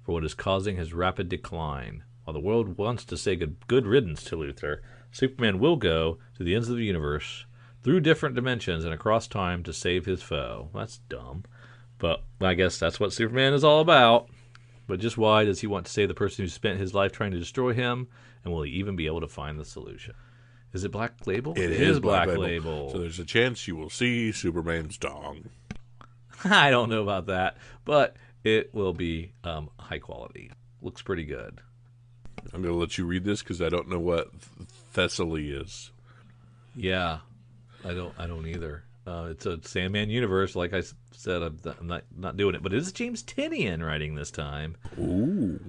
for what is causing his rapid decline. While the world wants to say good riddance to Luthor, Superman will go to the ends of the universe, through different dimensions and across time to save his foe. That's dumb. But I guess that's what Superman is all about. But just why does he want to save the person who spent his life trying to destroy him? And will he even be able to find the solution? Is it Black Label? It is Black Label. So there's a chance you will see Superman's dong. I don't know about that, but it will be high quality. Looks pretty good. I'm going to let you read this because I don't know what Thessaly is. Yeah, I don't either. It's a Sandman universe. Like I said, I'm not doing it, but it is James Tynion writing this time. Ooh.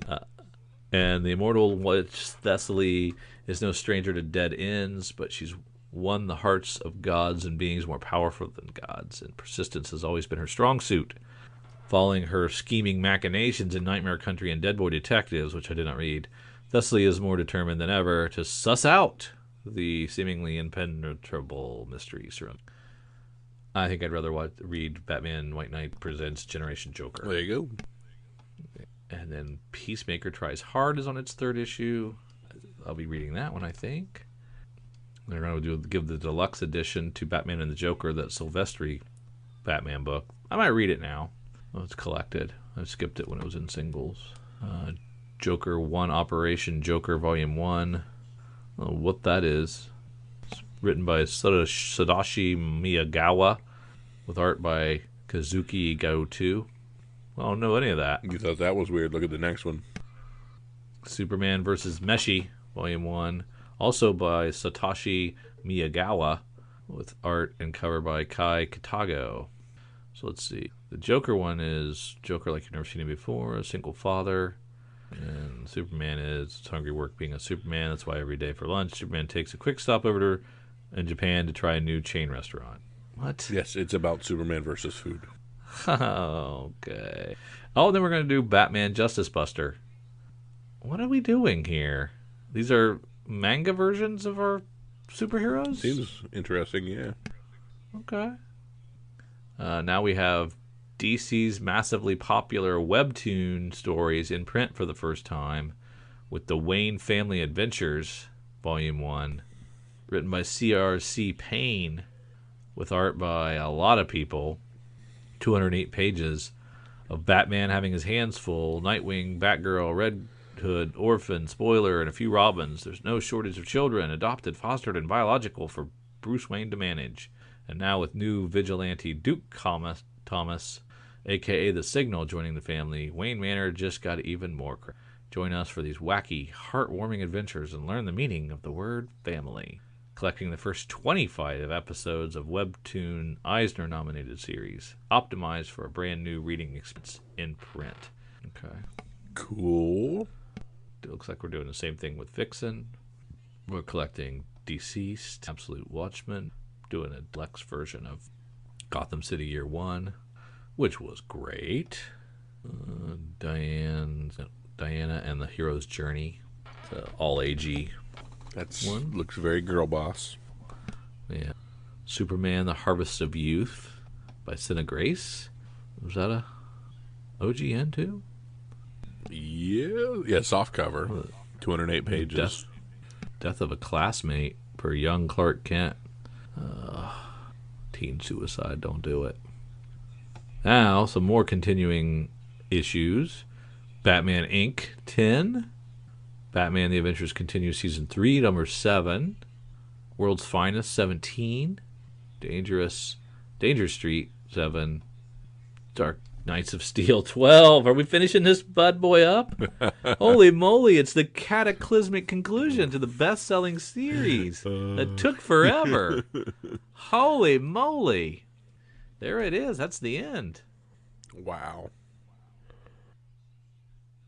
And the immortal witch Thessaly is no stranger to dead ends, but she's won the hearts of gods and beings more powerful than gods, and persistence has always been her strong suit. Following her scheming machinations in Nightmare Country and Dead Boy Detectives, which I did not read, Thessaly is more determined than ever to suss out the seemingly impenetrable mystery surrounding. I think I'd rather read Batman White Knight Presents Generation Joker. There you go. And then Peacemaker Tries Hard is on its third issue. I'll be reading that one, I think. They're going to give the deluxe edition to Batman and the Joker, that Silvestri Batman book. I might read it now. Oh, it's collected. I skipped it when it was in singles. Joker 1 Operation Joker Volume 1. I don't know what that is. It's written by Sadashi Miyagawa with art by Kazuki Gaotu. I don't know any of that. You thought that was weird. Look at the next one. Superman vs. Meshi, Volume 1. Also by Satoshi Miyagawa with art and cover by Kai Katago. So let's see. The Joker one is Joker like you've never seen him before, a single father. And Superman is hungry work being a Superman. That's why every day for lunch, Superman takes a quick stopover in Japan to try a new chain restaurant. What? Yes, it's about Superman versus food. Okay. Oh, then we're going to do Batman Justice Buster. What are we doing here? These are manga versions of our superheroes? Seems interesting, yeah. Okay. Now we have DC's massively popular webtoon stories in print for the first time with the Wayne Family Adventures, Volume 1, written by C.R.C. Payne with art by a lot of people, 208 pages of Batman having his hands full, Nightwing, Batgirl, Red Hood, Orphan, Spoiler, and a few Robins. There's no shortage of children, adopted, fostered, and biological for Bruce Wayne to manage. And now with new vigilante Duke Thomas, a.k.a. The Signal, joining the family, Wayne Manor just got even more. Join us for these wacky, heartwarming adventures and learn the meaning of the word family. Collecting the first 25 episodes of Webtoon Eisner-nominated series, optimized for a brand new reading experience in print. Okay. Cool. It looks like we're doing the same thing with Vixen. We're collecting Deceased, Absolute Watchmen, doing a deluxe version of Gotham City Year 1, which was great. Diana and the Hero's Journey, the all-agey That's one. Looks very girl boss. Yeah. Superman, The Harvest of Youth by Cinna Grace. Was that a OGN too? Yeah, soft cover. 208 pages. Death of a classmate per young Clark Kent. Teen suicide, don't do it. Now, some more continuing issues. Batman Inc. 10. Batman The Adventures Continue Season 3, number 7. World's Finest 17. Danger Street 7. Dark Knights of Steel 12. Are we finishing this bad boy up? Holy moly, it's the cataclysmic conclusion to the best-selling series that took forever. Holy moly. There it is. That's the end. Wow.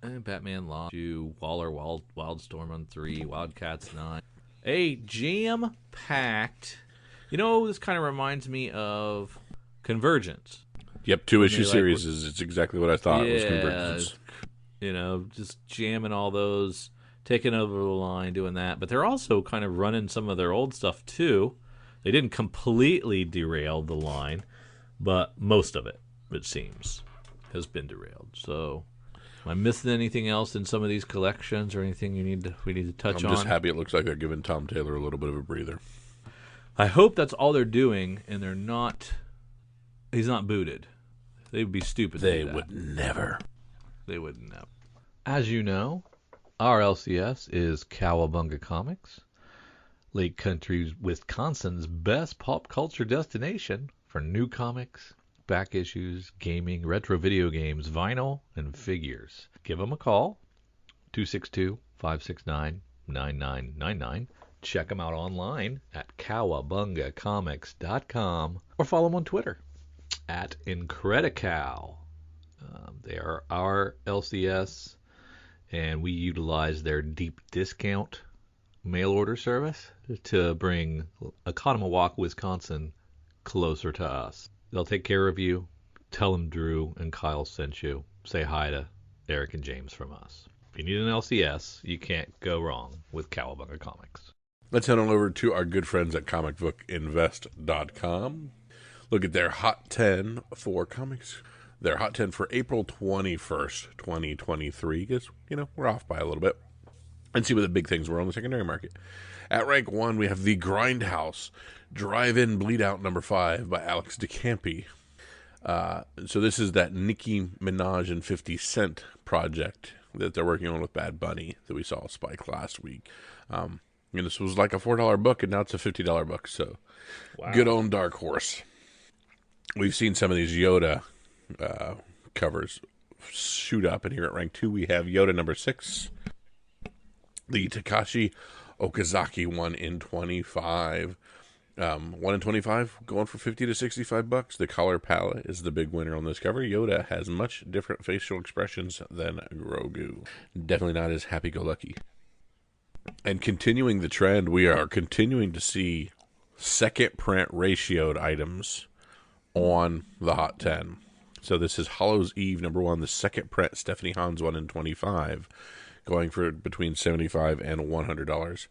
And Batman Law 2, Waller Wildstorm on 3, Wildcats 9. A jam-packed... You know, this kind of reminds me of Convergence. Yep, 2-issue series it's exactly what I thought was Yeah, Convergence. you know, just jamming all those, taking over the line, doing that. But they're also kind of running some of their old stuff, too. They didn't completely derail the line, but most of it seems, has been derailed. So, am I missing anything else in some of these collections or anything we need to touch on? I'm just happy it looks like they're giving Tom Taylor a little bit of a breather. I hope that's all they're doing, and they're not... He's not booted. They would be stupid to do that. They would never. They wouldn't know. As you know, our LCS is Cowabunga Comics, Lake Country, Wisconsin's best pop culture destination for new comics, back issues, gaming, retro video games, vinyl, and figures. Give them a call, 262-569-9999. Check them out online at cowabungacomics.com or follow them on Twitter at Incredicow. They are our LCS, and we utilize their deep discount mail order service to bring Oconomowoc, Wisconsin closer to us. They'll take care of you. Tell them Drew and Kyle sent you. Say hi to Eric and James from us. If you need an LCS, you can't go wrong with Cowabunga Comics. Let's head on over to our good friends at comicbookinvest.com. Look at their Hot 10 for comics. Their Hot 10 for April 21st, 2023. Because, we're off by a little bit. And see what the big things were on the secondary market. At rank 1, we have The Grindhouse, Drive-In Bleed Out number 5 by Alex DeCampi. So this is that Nicki Minaj and 50 Cent project that they're working on with Bad Bunny that we saw Spike last week. And this was like a $4 book, and now it's a $50 book. So Good on Dark Horse. We've seen some of these Yoda covers shoot up, and here at rank 2 we have Yoda number 6, the Takashi Okazaki 1 in 25. 1 in 25 going for $50 to $65. The color palette is the big winner on this cover. Yoda has much different facial expressions than Grogu. Definitely not as happy-go-lucky. And continuing the trend, we are continuing to see second print ratioed items on the Hot 10. So this is Hollow's Eve number 1, the second print Stephanie Hans 1 in 25, going for between $75 and $100.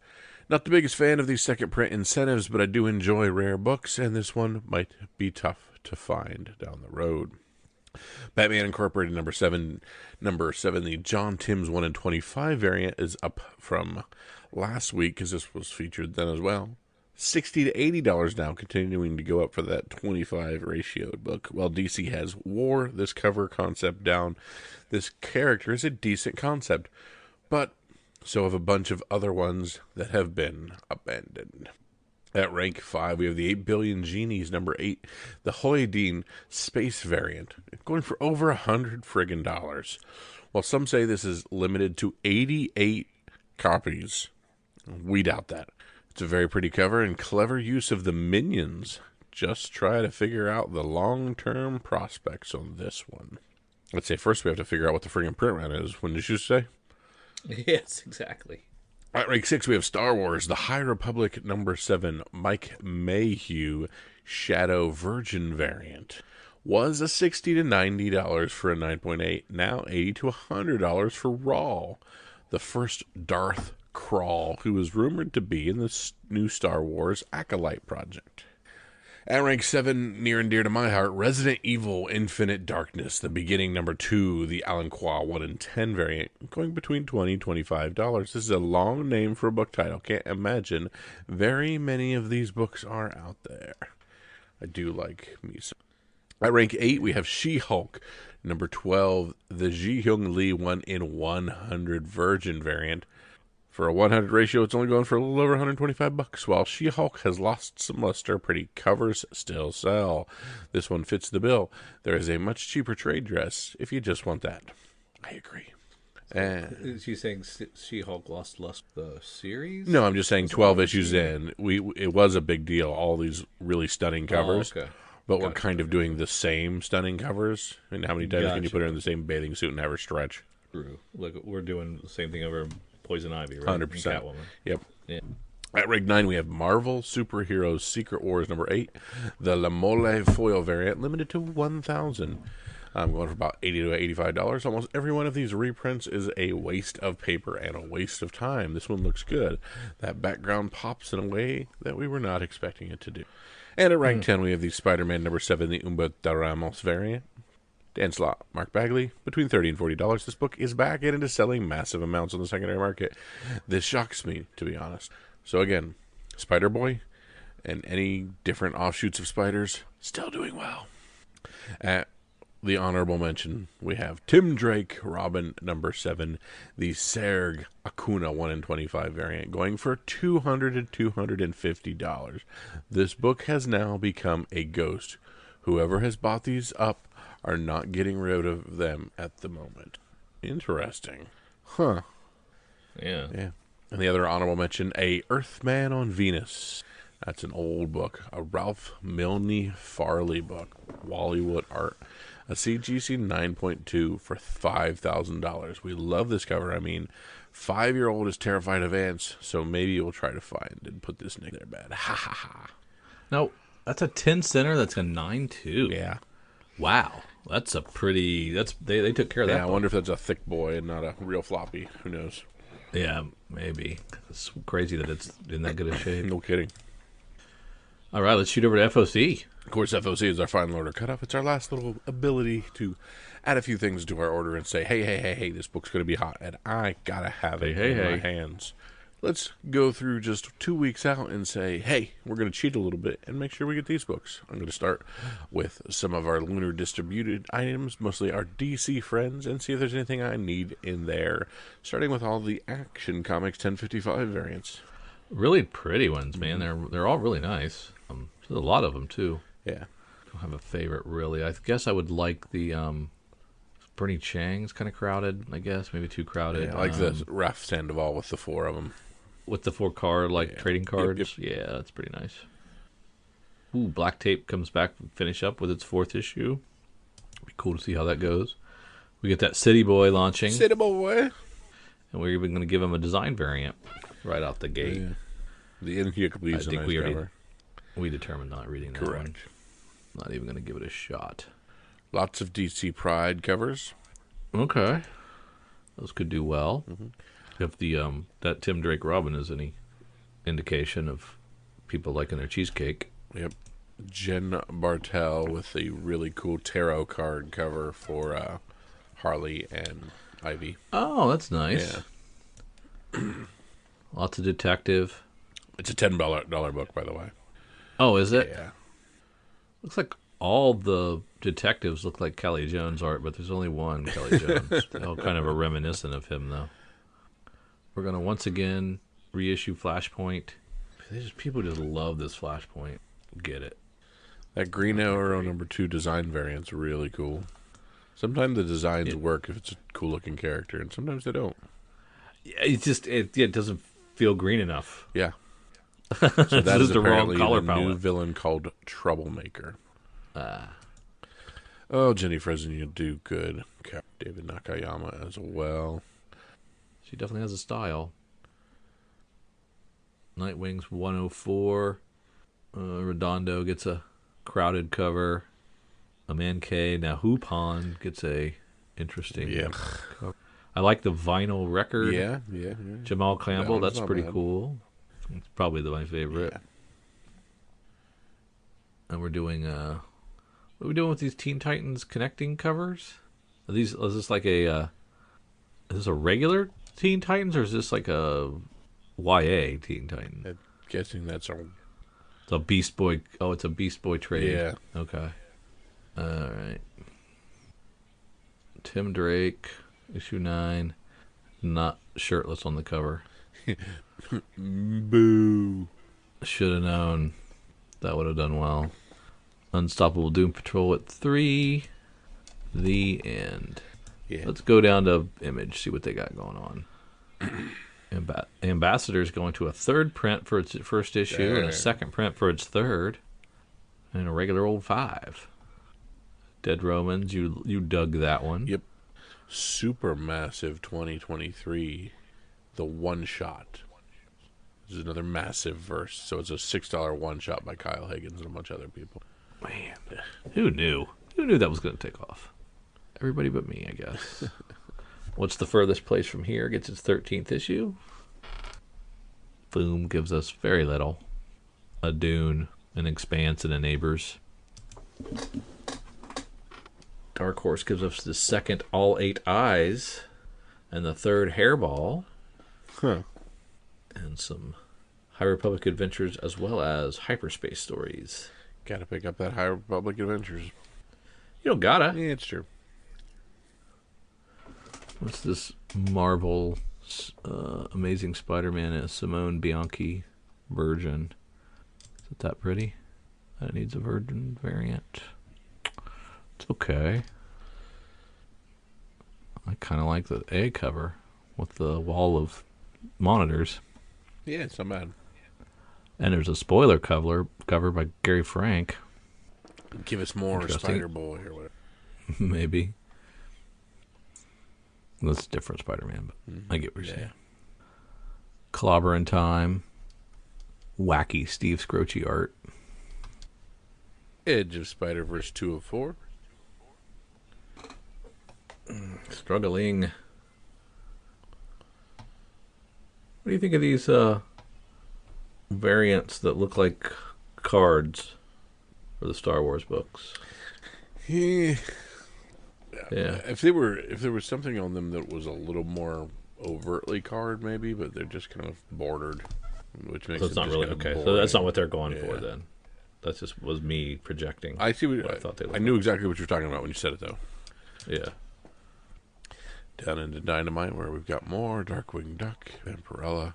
Not the biggest fan of these second print incentives, but I do enjoy rare books, and this one might be tough to find down the road. Batman Incorporated number 7, the John Timms 1 in 25 variant is up from last week, because this was featured then as well. $60 to $80 now, continuing to go up for that 25 ratioed book. While DC has wore this cover concept down, this character is a decent concept, but so have a bunch of other ones that have been abandoned. At rank 5, we have the 8 Billion Genies, number 8, the Hoyadine Space variant, going for over $100 friggin' dollars. While some say this is limited to 88 copies, we doubt that. It's a very pretty cover and clever use of the minions. Just try to figure out the long-term prospects on this one. Let's say first we have to figure out what the friggin' print run is. When did you say? Yes, exactly. At rank 6, we have Star Wars, the High Republic number 7, Mike Mayhew Shadow Virgin variant. Was a $60 to $90 for a 9.8, now $80 to $100 for Raw, the first Darth Crawl, who is rumored to be in the new Star Wars Acolyte project. At rank 7, near and dear to my heart, Resident Evil Infinite Darkness, the beginning number 2, the Alan Qua 1 in 10 variant, going between $20 and $25. This is a long name for a book title. Can't imagine very many of these books are out there. I do like me some. At rank 8, we have She-Hulk, number 12, the Ji-Hyung Lee 1 in 100 Virgin variant. For a 100 ratio, it's only going for a little over $125. While She-Hulk has lost some luster, pretty covers still sell. This one fits the bill. There is a much cheaper trade dress if you just want that. I agree. Is you saying She-Hulk lost the series? No, I'm just saying 12 issues in. It was a big deal, all these really stunning covers. Oh, okay. But we're kind of doing the same stunning covers. And how many times can you put her in the same bathing suit and have her stretch? True. Look, we're doing the same thing over Poison Ivy, right? 100%. Catwoman. Yep. Yeah. At rank 9, we have Marvel Superheroes Secret Wars number 8, the La Mole foil variant, limited to 1,000. I'm going for about $80 to $85. Almost every one of these reprints is a waste of paper and a waste of time. This one looks good. That background pops in a way that we were not expecting it to do. And at rank 10, we have the Spider-Man number 7, the Humberto Ramos variant. Dan Slott, Mark Bagley, between $30 and $40. This book is back and it is selling massive amounts on the secondary market. This shocks me, to be honest. So again, Spider-Boy and any different offshoots of spiders, still doing well. At the honorable mention, we have Tim Drake, Robin number 7, the Serg Acuna 1 in 25 variant, going for $200 to $250. This book has now become a ghost Whoever has bought these up are not getting rid of them at the moment. Interesting. Huh. Yeah. Yeah. And the other honorable mention, A Earthman on Venus. That's an old book. A Ralph Milne Farley book. Wallywood art. A CGC 9.2 for $5,000. We love this cover. I mean, 5-year-old is terrified of ants, so maybe we'll try to find and put this in their bed. Ha ha ha. No, that's a 10 center. That's a 9.2. Yeah. Wow. That's a pretty. They took care of that. Yeah, I wonder if that's a thick boy and not a real floppy. Who knows? Yeah, maybe. It's crazy that it's in that good a shape. No kidding. All right, let's shoot over to FOC. Of course, FOC is our final order cutoff. It's our last little ability to add a few things to our order and say, hey, this book's going to be hot, and I got to have it in my hands. Let's go through just 2 weeks out and say, hey, we're going to cheat a little bit and make sure we get these books. I'm going to start with some of our lunar distributed items, mostly our DC friends, and see if there's anything I need in there. Starting with all the Action Comics 1055 variants. Really pretty ones, man. They're all really nice. There's a lot of them, too. Yeah. I don't have a favorite, really. I guess I would like the Bernie Chang's kind of crowded, I guess. Maybe too crowded. Yeah, I like the Raph Sandoval with the 4 of them. With the 4 card, trading cards. Yep. Yeah, that's pretty nice. Ooh, Black Tape comes back and finish up with its 4th issue. Be cool to see how that goes. We get that City Boy launching. City Boy. And we're even going to give him a design variant right out the gate. Yeah. The Inhucable is a nice cover. We determined not reading that Correct. one. Not even going to give it a shot. Lots of DC Pride covers. Okay. Those could do well. Mm-hmm. If the that Tim Drake Robin is any indication of people liking their cheesecake. Yep. Jen Bartel with the really cool tarot card cover for Harley and Ivy. Oh, that's nice. Yeah. Lots of detective. It's a $10 book, by the way. Oh, is it? Yeah. Looks like all the detectives look like Kelly Jones art, but there's only one Kelly Jones. They're all kind of a reminiscent of him, though. We're going to once again reissue Flashpoint. People just love this Flashpoint. Get it. That Green Arrow #2 design variant's really cool. Sometimes the designs work if it's a cool-looking character, and sometimes they don't. Yeah, it doesn't feel green enough. Yeah. So that is the wrong apparently color the palette. new villain called Troublemaker. Oh, Jenny Fresno, you do good. Okay. David Nakayama as well. She definitely has a style. Nightwing's 104. Redondo gets a crowded cover. A Man K. Now Hoopon gets a interesting cover. I like the vinyl record. Yeah. Jamal Campbell, that's not pretty bad. cool. It's probably my favorite. Yeah. And we're doing what are we doing with these Teen Titans connecting covers? Is this like is this a regular Teen Titans or is this like a YA Teen Titans? I'm guessing that's a... It's a Beast Boy. Oh, it's a Beast Boy trade. Yeah. Okay. All right. Tim Drake, issue 9, not shirtless on the cover. Boo. Should have known. That would have done well. Unstoppable Doom Patrol at 3. The end. Yeah. Let's go down to Image, see what they got going on. Ambassador's going to a 3rd print for its first issue and a 2nd print for its 3rd. And a regular old 5. Dead Romans, you dug that one. Yep. Supermassive 2023. The One Shot. This is another massive verse. So it's a $6 one shot by Kyle Higgins and a bunch of other people. Man, who knew? Who knew that was going to take off? Everybody but me, I guess. What's the furthest place from here? Gets its 13th issue. Boom gives us very little. A Dune, an Expanse, and a Neighbors. Dark Horse gives us the 2nd All 8 Eyes and the 3rd Hairball. Huh. And some High Republic Adventures as well as Hyperspace Stories. Gotta pick up that High Republic Adventures. You don't gotta. Yeah, it's true. What's this Marvel Amazing Spider-Man as Simone Bianchi Virgin? Is it that pretty? That needs a Virgin variant. Okay. I kind of like the A cover with the wall of monitors. Yeah, it's not bad. And there's a spoiler cover by Gary Frank. Give us more Interesting. Spider-Boy or whatever. Maybe. That's a different Spider-Man, but I get what you're saying. Clobber in Time. Wacky Steve Scroce art. Edge of Spider-Verse 2 of 4. Struggling. What do you think of these variants that look like cards for the Star Wars books? Yeah. Yeah. If there was something on them that was a little more overtly card, maybe, but they're just kind of bordered, which makes So it's it not just really kind of okay. So boring. that's not what they're going Yeah. for then. That just was me projecting. I see what I thought they I looked knew like. exactly what you were talking about when you said it, though. Yeah. Down into Dynamite, where we've got more Darkwing Duck, Vampirella.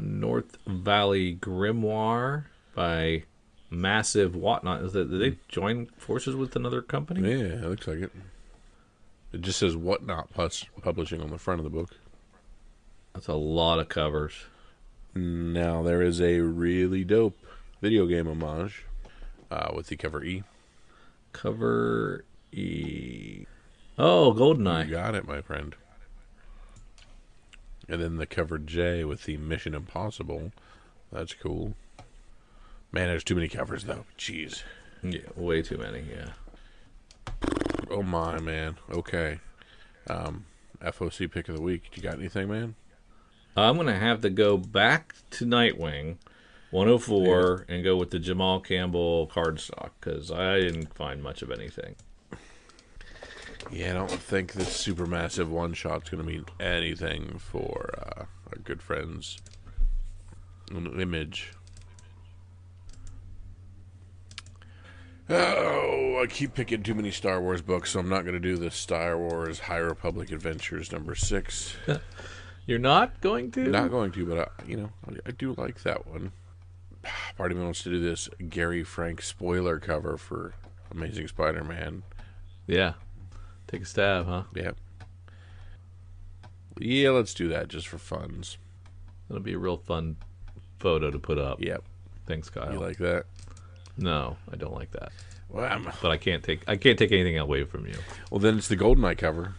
North Valley Grimoire by Massive Whatnot. Did they join forces with another company? Yeah, it looks like it. It just says Whatnot Plus Publishing on the front of the book. That's a lot of covers. Now, there is a really dope video game homage with the cover E. Cover E. Oh, GoldenEye. You got it, my friend. And then the cover J with the Mission Impossible. That's cool. Man, there's too many covers, though. Jeez. Yeah, way too many, yeah. Oh, my, man. Okay. FOC pick of the week. You got anything, man? I'm going to have to go back to Nightwing 104 and go with the Jamal Campbell cardstock because I didn't find much of anything. Yeah, I don't think this supermassive one-shot's going to mean anything for our good friends. An Image. Oh, I keep picking too many Star Wars books, so I'm not going to do the Star Wars High Republic Adventures number 6. You're not going to? Not going to, but I do like that one. Part of me wants to do this Gary Frank spoiler cover for Amazing Spider-Man. Yeah. Take a stab, huh? Yep. Yeah, let's do that just for funs. That'll be a real fun photo to put up. Yep. Thanks, Kyle. You like that? No, I don't like that. Well, But I can't take anything away from you. well, then it's the GoldenEye cover.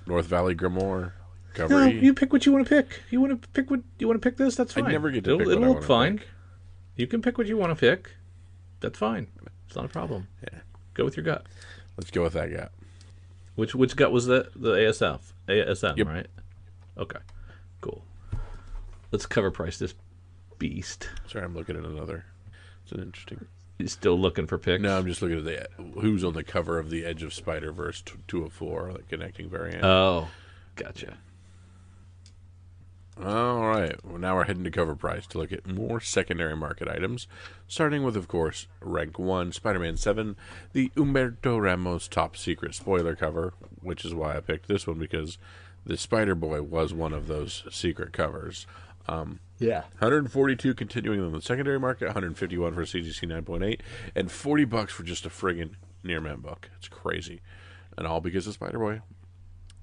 North Valley Grimoire cover. No, E. you pick what you want to pick. You want to pick what you want to pick. This, that's fine. I never get to it'll, pick what it'll I look wanna fine. pick. You can pick what you want to pick. That's fine. It's not a problem. Yeah. Go with your gut. Let's go with that guy. Which gut was the ASM, Yep. right? Okay, cool. Let's cover price this beast. Sorry, I'm looking at another. It's an interesting. You still looking for picks? No, I'm just looking at who's on the cover of the Edge of Spider-Verse 204, the connecting variant. Oh, gotcha. All right. Well, now we're heading to cover price to look at more secondary market items, starting with, of course, rank 1, Spider-Man 7, the Humberto Ramos top secret spoiler cover, which is why I picked this one, because the Spider-Boy was one of those secret covers. Yeah. 142 continuing on the secondary market, 151 for CGC 9.8, and $40 for just a friggin' Near-Man book. It's crazy. And all because of Spider-Boy.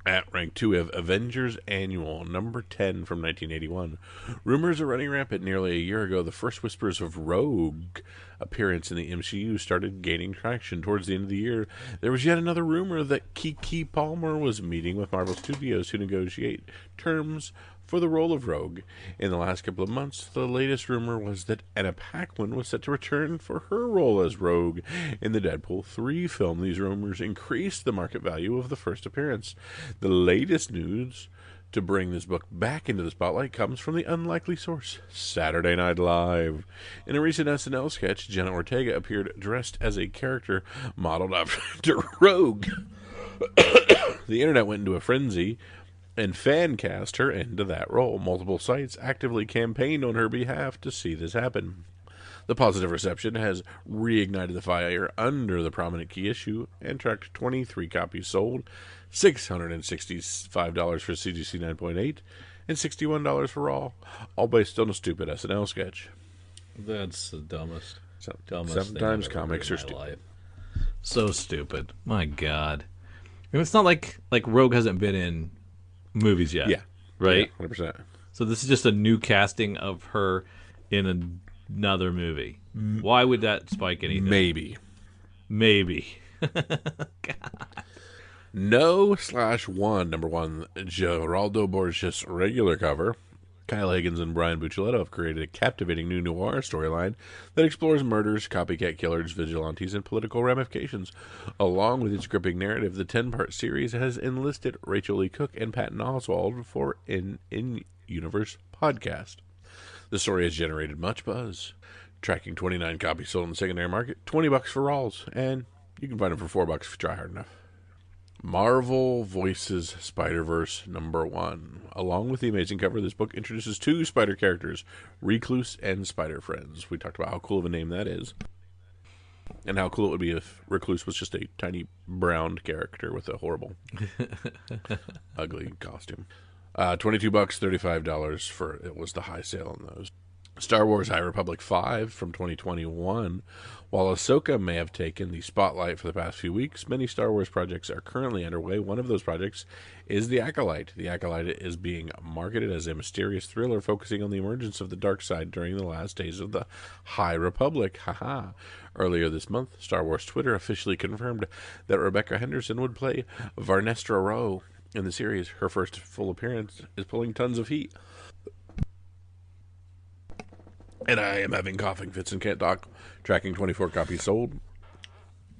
At rank 2, we have Avengers Annual, number 10 from 1981. Rumors are running rampant. Nearly a year ago, the first whispers of Rogue appearance in the MCU started gaining traction. Towards the end of the year, there was yet another rumor that Keke Palmer was meeting with Marvel Studios to negotiate terms for the role of Rogue. In the last couple of months, the latest rumor was that Anna Paquin was set to return for her role as Rogue in the Deadpool 3 film. These rumors increased the market value of the first appearance. The latest news to bring this book back into the spotlight comes from the unlikely source, Saturday Night Live. In a recent SNL sketch, Jenna Ortega appeared dressed as a character modeled after Rogue. The internet went into a frenzy and fan cast her into that role. Multiple sites actively campaigned on her behalf to see this happen. The positive reception has reignited the fire under the prominent key issue and tracked 23 copies sold, $665 for CGC 9.8, and $61 for all based on a stupid SNL sketch. That's the dumbest thing I've Sometimes ever heard in comics are my stupid. life. So stupid. My God. And it's not like Rogue hasn't been in movies yet, Yeah, yeah, right? 100%. So this is just a new casting of her in another movie. Why would that spike anything? Maybe. Maybe. No/1, number one, Geraldo Borges regular cover. Kyle Higgins and Brian Buccellato have created a captivating new noir storyline that explores murders, copycat killers, vigilantes, and political ramifications. Along with its gripping narrative, the 10-part series has enlisted Rachel Lee Cook and Patton Oswalt for an in-universe podcast. The story has generated much buzz, tracking 29 copies sold in the secondary market, $20 for Rawls, and you can find them for $4 if you try hard enough. Marvel Voices Spider-Verse number one. Along with the amazing cover, this book introduces two spider characters, Recluse and Spider Friends. We talked about how cool of a name that is, and how cool it would be if Recluse was just a tiny brown character with a horrible, ugly costume. $22, $35 for it was the high sale on those. Star Wars High Republic 5 from 2021. While Ahsoka may have taken the spotlight for the past few weeks, many Star Wars projects are currently underway. One of those projects is The Acolyte. The Acolyte is being marketed as a mysterious thriller focusing on the emergence of the dark side during the last days of the High Republic. Haha. Earlier this month, Star Wars Twitter officially confirmed that Rebecca Henderson would play Varnestra Rowe in the series. Her first full appearance is pulling tons of heat. And I am having coughing fits and can't talk. Tracking 24 copies sold.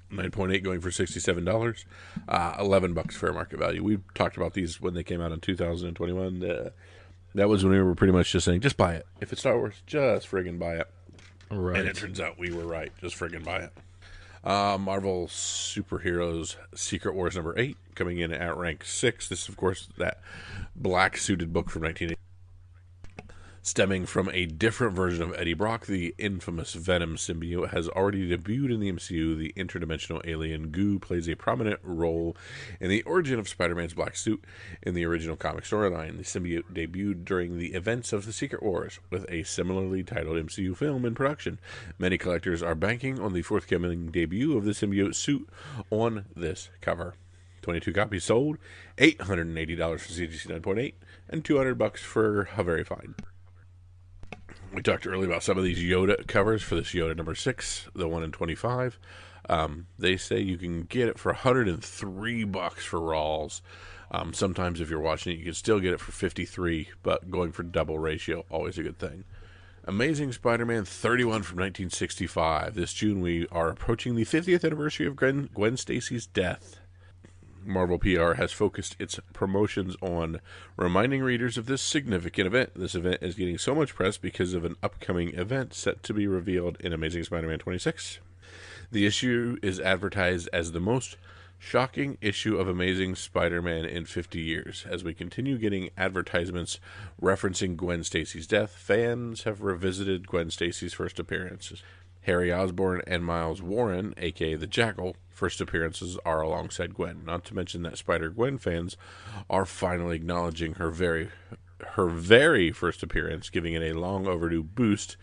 9.8 going for $67. $11 fair market value. We talked about these when they came out in 2021. That was when we were pretty much just saying, just buy it. If it's Star Wars, just friggin' buy it. Right. And it turns out we were right. Just friggin' buy it. Marvel Superheroes Secret Wars number 8 coming in at rank 6. This is, of course, that black suited book from 1980. Stemming from a different version of Eddie Brock, the infamous Venom symbiote has already debuted in the MCU. The interdimensional alien Goo plays a prominent role in the origin of Spider-Man's black suit in the original comic storyline. The symbiote debuted during the events of the Secret Wars, with a similarly titled MCU film in production. Many collectors are banking on the forthcoming debut of the symbiote suit on this cover. 22 copies sold, $880 for CGC 9.8, and $200 for a very fine. We talked earlier about some of these Yoda covers for this Yoda number 6, the one in 25. They say you can get it for $103 for Rawls. Sometimes if you're watching it, you can still get it for $53, but going for double ratio, always a good thing. Amazing Spider-Man 31 from 1965. This June we are approaching the 50th anniversary of Gwen Stacy's death. Marvel PR has focused its promotions on reminding readers of this significant event. This event is getting so much press because of an upcoming event set to be revealed in Amazing Spider-Man 26. The issue is advertised as the most shocking issue of Amazing Spider-Man in 50 years. As we continue getting advertisements referencing Gwen Stacy's death, fans have revisited Gwen Stacy's first appearances. Harry Osborn and Miles Warren, aka the Jackal, first appearances are alongside Gwen. Not to mention that Spider-Gwen fans are finally acknowledging her very first appearance, giving it a long overdue boost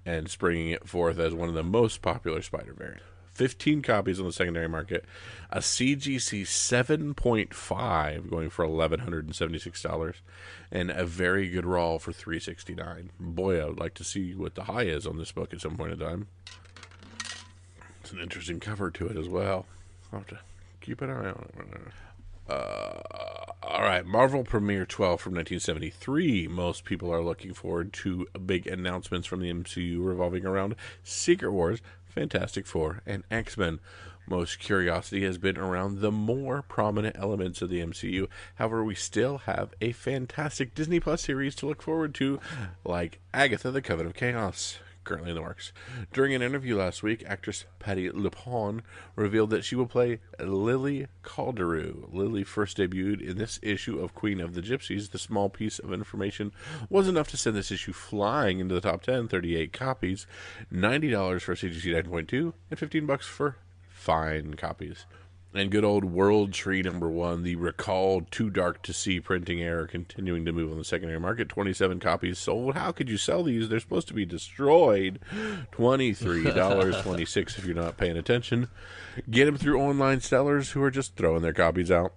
and springing it forth as one of the most popular Spider variants. 15 copies on the secondary market, a CGC 7.5 going for $1,176, and a very good raw for $369. Boy, I would like to see what the high is on this book at some point in time. It's an interesting cover to it as well. I'll have to keep an eye on it. All right, Marvel Premiere 12 from 1973. Most people are looking forward to big announcements from the MCU revolving around Secret Wars, Fantastic Four, and X-Men. Most curiosity has been around the more prominent elements of the MCU. However, we still have a fantastic Disney Plus series to look forward to, like Agatha, the Coven of Chaos, currently in the works. During an interview last week, actress Patti LuPone revealed that she will play Lily Calderou. Lily first debuted in this issue of Queen of the Gypsies. The small piece of information was enough to send this issue flying into the top 10, 38 copies, $90 for CGC 9.2, and $15 for fine copies. And good old World Tree #1, the recalled Too Dark to See printing error, continuing to move on the secondary market. 27 copies sold. How could you sell these? They're supposed to be destroyed. $23.26 if you're not paying attention. Get them through online sellers who are just throwing their copies out.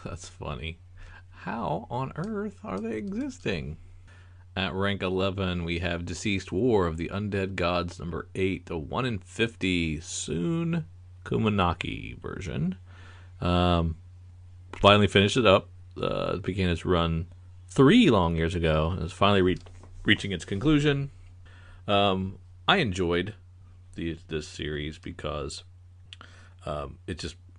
That's funny. How on earth are they existing? At rank 11, we have Deceased War of the Undead Gods #8, the 1 in 50 Soon Kumanaki version. Finally finished it up. It began its run 3 long years ago. It's finally reaching its conclusion. I enjoyed this series because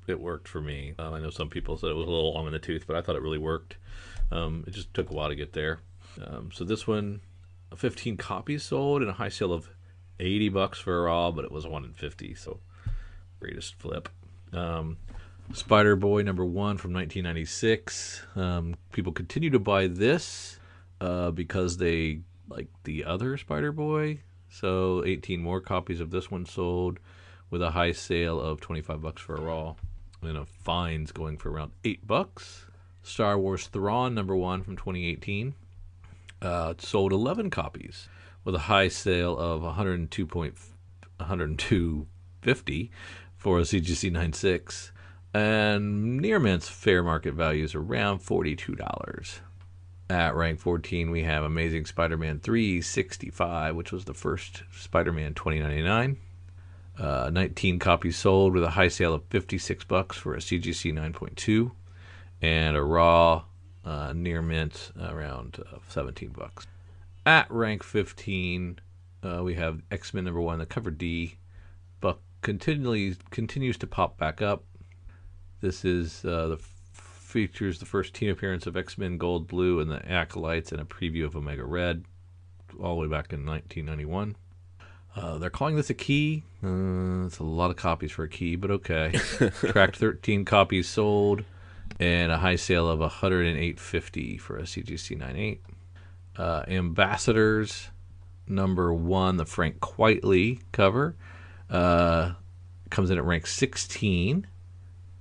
it worked for me. I know some people said it was a little long in the tooth, but I thought it really worked. It just took a while to get there. So this one, 15 copies sold and a high sale of $80 for a raw, but it was a 1 in 50, so greatest flip. Spider Boy #1 from 1996. People continue to buy this because they like the other Spider Boy. So 18 more copies of this one sold with a high sale of $25 for a raw and a fines going for around $8. Star Wars Thrawn #1 from 2018. It sold 11 copies with a high sale of 102.50 for a CGC 96, and near mint's fair market value is around $42. At rank 14, we have Amazing Spider-Man 365, which was the first Spider-Man 2099. 19 copies sold with a high sale of $56 for a CGC 9.2, and a raw near mint around $17. At rank 15, we have X-Men #1, the cover D, but continues to pop back up. This is features the first team appearance of X-Men Gold, Blue, and the Acolytes, and a preview of Omega Red, all the way back in 1991. They're calling this a key. It's a lot of copies for a key, but okay. Tracked 13 copies sold, and a high sale of $108.50 for a CGC 98. Ambassadors #1, the Frank Quitely cover, comes in at rank 16,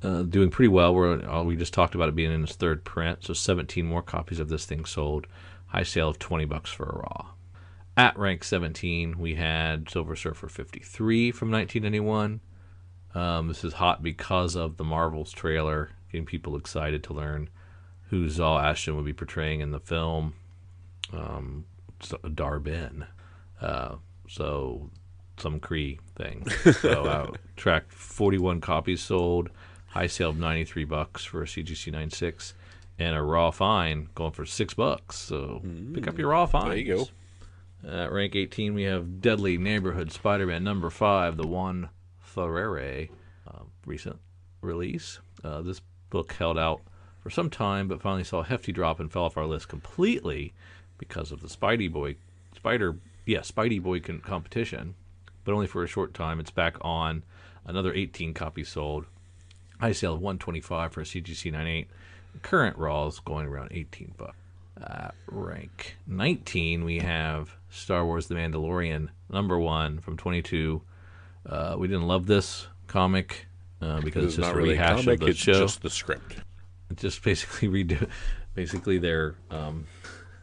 doing pretty well. We just talked about it being in its third print, so 17 more copies of this thing sold. High sale of $20 for a raw. At rank 17, we had Silver Surfer 53 from 1991. This is hot because of the Marvels trailer, getting people excited to learn who Zal Ashton would be portraying in the film. Dar-Ben. So some Kree thing. So tracked 41 copies sold, high sale of $93 for a CGC 96, and a raw fine going for $6. So pick up your raw fines. There you go. At rank 18, we have Deadly Neighborhood Spider-Man #5, the Juan Ferrere recent release. This book held out for some time, but finally saw a hefty drop and fell off our list completely because of the Spidey Boy competition, but only for a short time. It's back on. Another 18 copies sold. High sale of $125 for a CGC 98. Current raws going around $18. Rank 19, we have Star Wars The Mandalorian #1 from 22. We didn't love this comic because it's just a really rehash comic, of the it's show. just the script. It's just basically their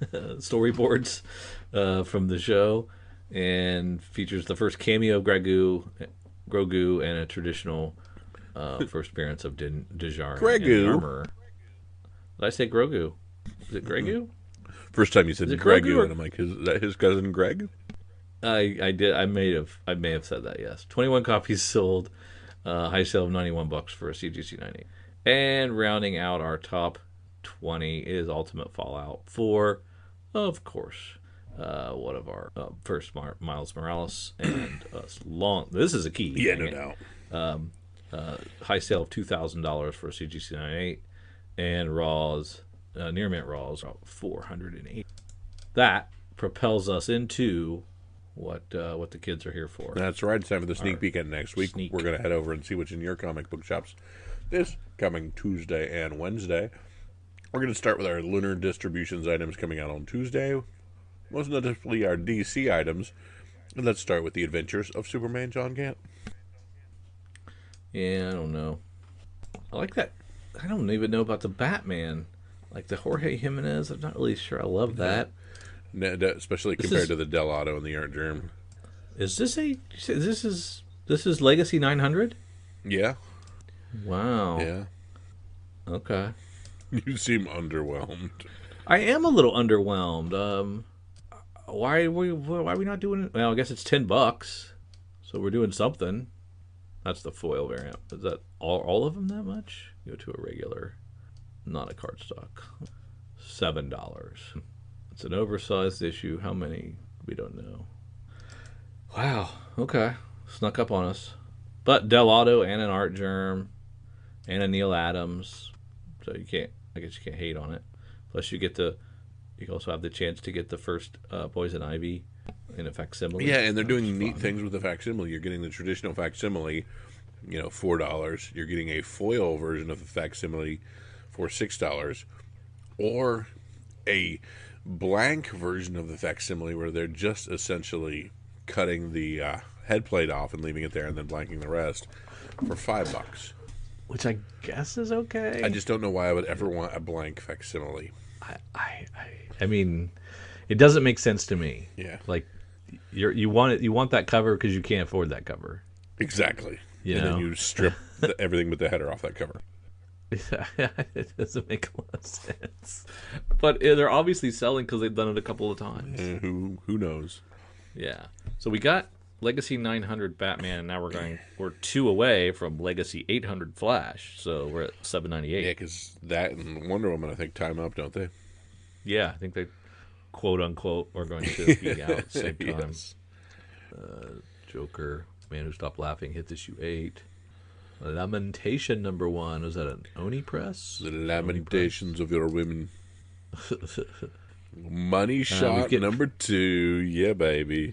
storyboards from the show, and features the first cameo of Grogu, and a traditional first appearance of Din Djarin. Grogu? Did I say Grogu? Is it Grogu? First time you said Grogu, Grogu, and I'm like, is that his cousin Greg? I did. I may have said that. Yes. 21 copies sold. High sale of $91 for a CGC 90. And rounding out our top 20 is Ultimate Fallout 4, of course. One of our first Miles Morales, and this is a key. Yeah, no doubt. High sale of $2,000 for a CGC 98, and raws, near mint raws, 408. That propels us into what the kids are here for. That's right. It's time for the sneak peek. And next week, we're going to head over and see what's in your comic book shops this coming Tuesday and Wednesday. We're going to start with our Lunar Distributions items coming out on Tuesday, most notably our DC items. And let's start with the adventures of Superman John Gant. Yeah, I don't know. I like that. I don't even know about the Batman. Like the Jorge Jimenez, I'm not really sure I love Yeah. that. Especially This compared is to the Delato and the Art Germ. is this a this is Legacy 900? Yeah. Wow. Yeah. Okay. You seem underwhelmed. I am a little underwhelmed. Why are we not doing it? Well, I guess it's $10, so we're doing something. That's the foil variant. Is that all of them that much? Go to a regular, not a cardstock. $7. It's an oversized issue. How many? We don't know. Wow. Okay. Snuck up on us. But Del Auto and an Art Germ and a Neil Adams. So you can't. I guess you can't hate on it. Plus you get the. You also have the chance to get the first Poison Ivy in a facsimile. Yeah, and they're That's doing neat fun. things with the facsimile. You're getting the traditional facsimile, $4. You're getting a foil version of the facsimile for $6, or a blank version of the facsimile where they're just essentially cutting the head plate off and leaving it there, and then blanking the rest for $5. Which I guess is I okay. just don't know why I would ever want a blank facsimile. I mean, it doesn't make sense to me. Yeah, Like, you want that cover because you can't afford that cover. exactly. You And then know, you strip everything but the header off that cover. it doesn't make a lot of sense. But they're obviously selling because they've done it a couple of times. Who knows? Yeah. So we got Legacy 900 Batman. Now we're two away from Legacy 800 Flash. So we're at Yeah, 798. because that and Wonder Woman, I think, time up, don't they? Yeah, I think they quote unquote are going to be out at the same time. Yes. Joker, Man Who Stopped Laughing, hits issue 8. Lamentation #1. Was that an Oni press? The Oni press? Lamentations of Your Women. Money We Shot get #2. Yeah, baby.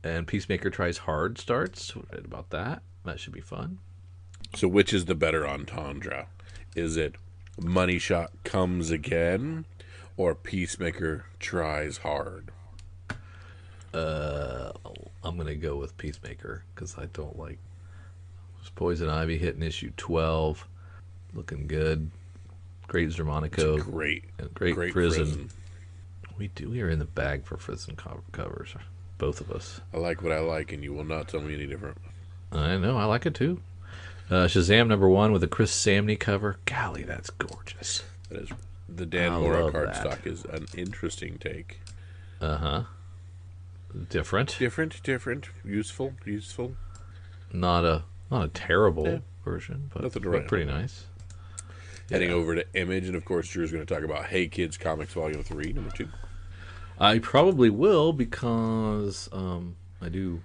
and Peacemaker tries hard starts. Right about that. That should be fun. So, which is the better entendre? Is it Money Shot comes again, or Peacemaker tries hard? I'm gonna go with Peacemaker because I don't like Poison Ivy hitting issue 12, looking good. Great Zermanico, Great, and great great Prison. prison. We are in the bag for Prison covers, both of us. I like what I like, and you will not tell me any different. I know, I like it too. Shazam #1 with a Chris Samney cover. Golly, that's gorgeous. That is the Dan I Mora love cardstock that. is an interesting take. Uh huh. Different. Different, useful. Not a terrible Yeah, version, nothing to but write pretty home about. nice. Heading Yeah. over to Image, and of course, Drew's going to talk about Hey Kids Comics Volume 3, #2. I probably will because I do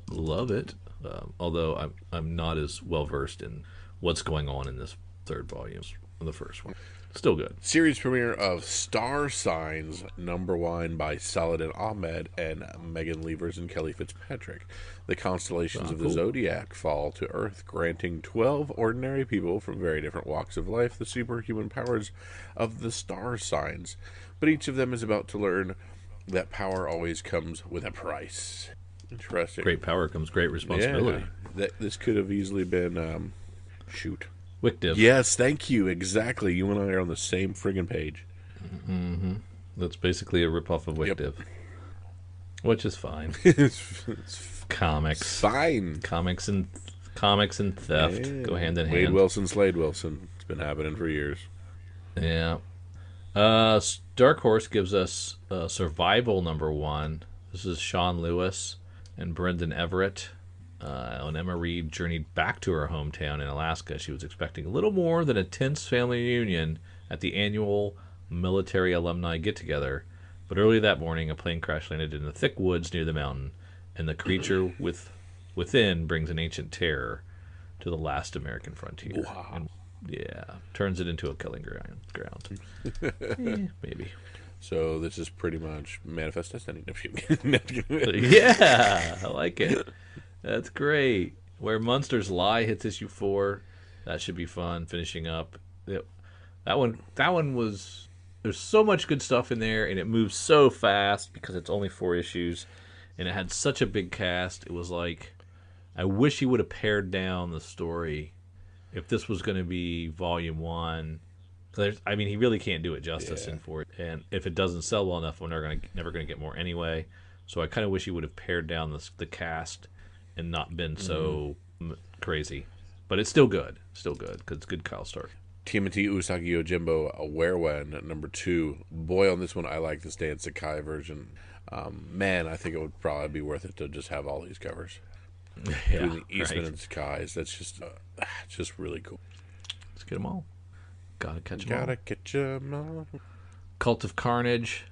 love it. Although I'm not as well versed in what's going on in this third volume, the first one. Still good. Series premiere of Star Signs #1 by Saladin Ahmed and Megan Levers and Kelly Fitzpatrick. The constellations of the Cool. zodiac fall to Earth, granting 12 ordinary people from very different walks of life the superhuman powers of the star signs. But each of them is about to learn that power always comes with a price. Interesting. Great power comes great Yeah, responsibility. this could have easily been shoot. Wictive. Yes, thank you. Exactly. You and I are on the same friggin' page. That's basically a ripoff of Yep. Wictive, which is fine. It's Comics, fine. comics and theft Yeah. go hand in Wade hand. Wilson, Slade Wilson. It's been happening for years. Yeah. Dark Horse gives us Survival #1. This is Sean Lewis and Brendan Everett. When Emma Reed journeyed back to her hometown in Alaska, she was expecting a little more than a tense family reunion at the annual military alumni get-together. But early that morning, a plane crash landed in the thick woods near the mountain, and the creature within brings an ancient terror to the last American frontier. Wow. And, yeah, turns it into a killing ground. Maybe. So this is pretty much Manifest Destiny. No, I'm kidding. Yeah, I like it. That's great. Where Monsters Lie hits issue 4, that should be fun. Finishing up, that one was. There's so much good stuff in there, and it moves so fast because it's only 4 issues, and it had such a big cast. It was like I wish he would have pared down the story if this was going to be volume one. I mean, he really can't do it justice in for it, and if it doesn't sell well enough, we're never going to get more anyway. So I kind of wish he would have pared down the cast and not been so crazy. But it's still good, because it's good Kyle Stark. Timothy Usagi Yojimbo, a Werewolf at number 2. Boy, on this one, I like the Stan Sakai version. Man, I think it would probably be worth it to just have all these covers. Yeah, Between the Eastman and Sakai's, that's just really cool. Let's get them all. Gotta catch them all. Gotta catch 'em all. Cult of Carnage,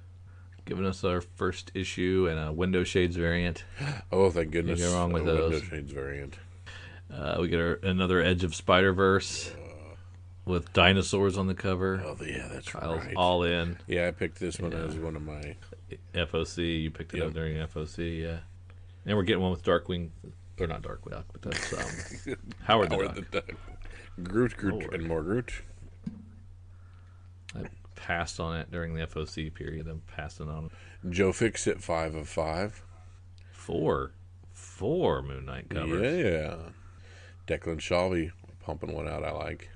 giving us our first issue and a Window Shades variant. Oh, thank goodness. Can't go wrong with those. Window Shades variant. We get another Edge of Spider-Verse with dinosaurs on the cover. Oh, yeah, that's Kyle's right. all in. Yeah, I picked this one as one of my... FOC, you picked it up during FOC, yeah. And we're getting one with Darkwing, or not Darkwing, but that's Howard the Duck. Groot, and more Groot. I passed on it during the FOC period. I'm passing on Joe Fixit 5 of 5. four Moon Knight covers. Yeah. Declan Shalvey pumping one out I like.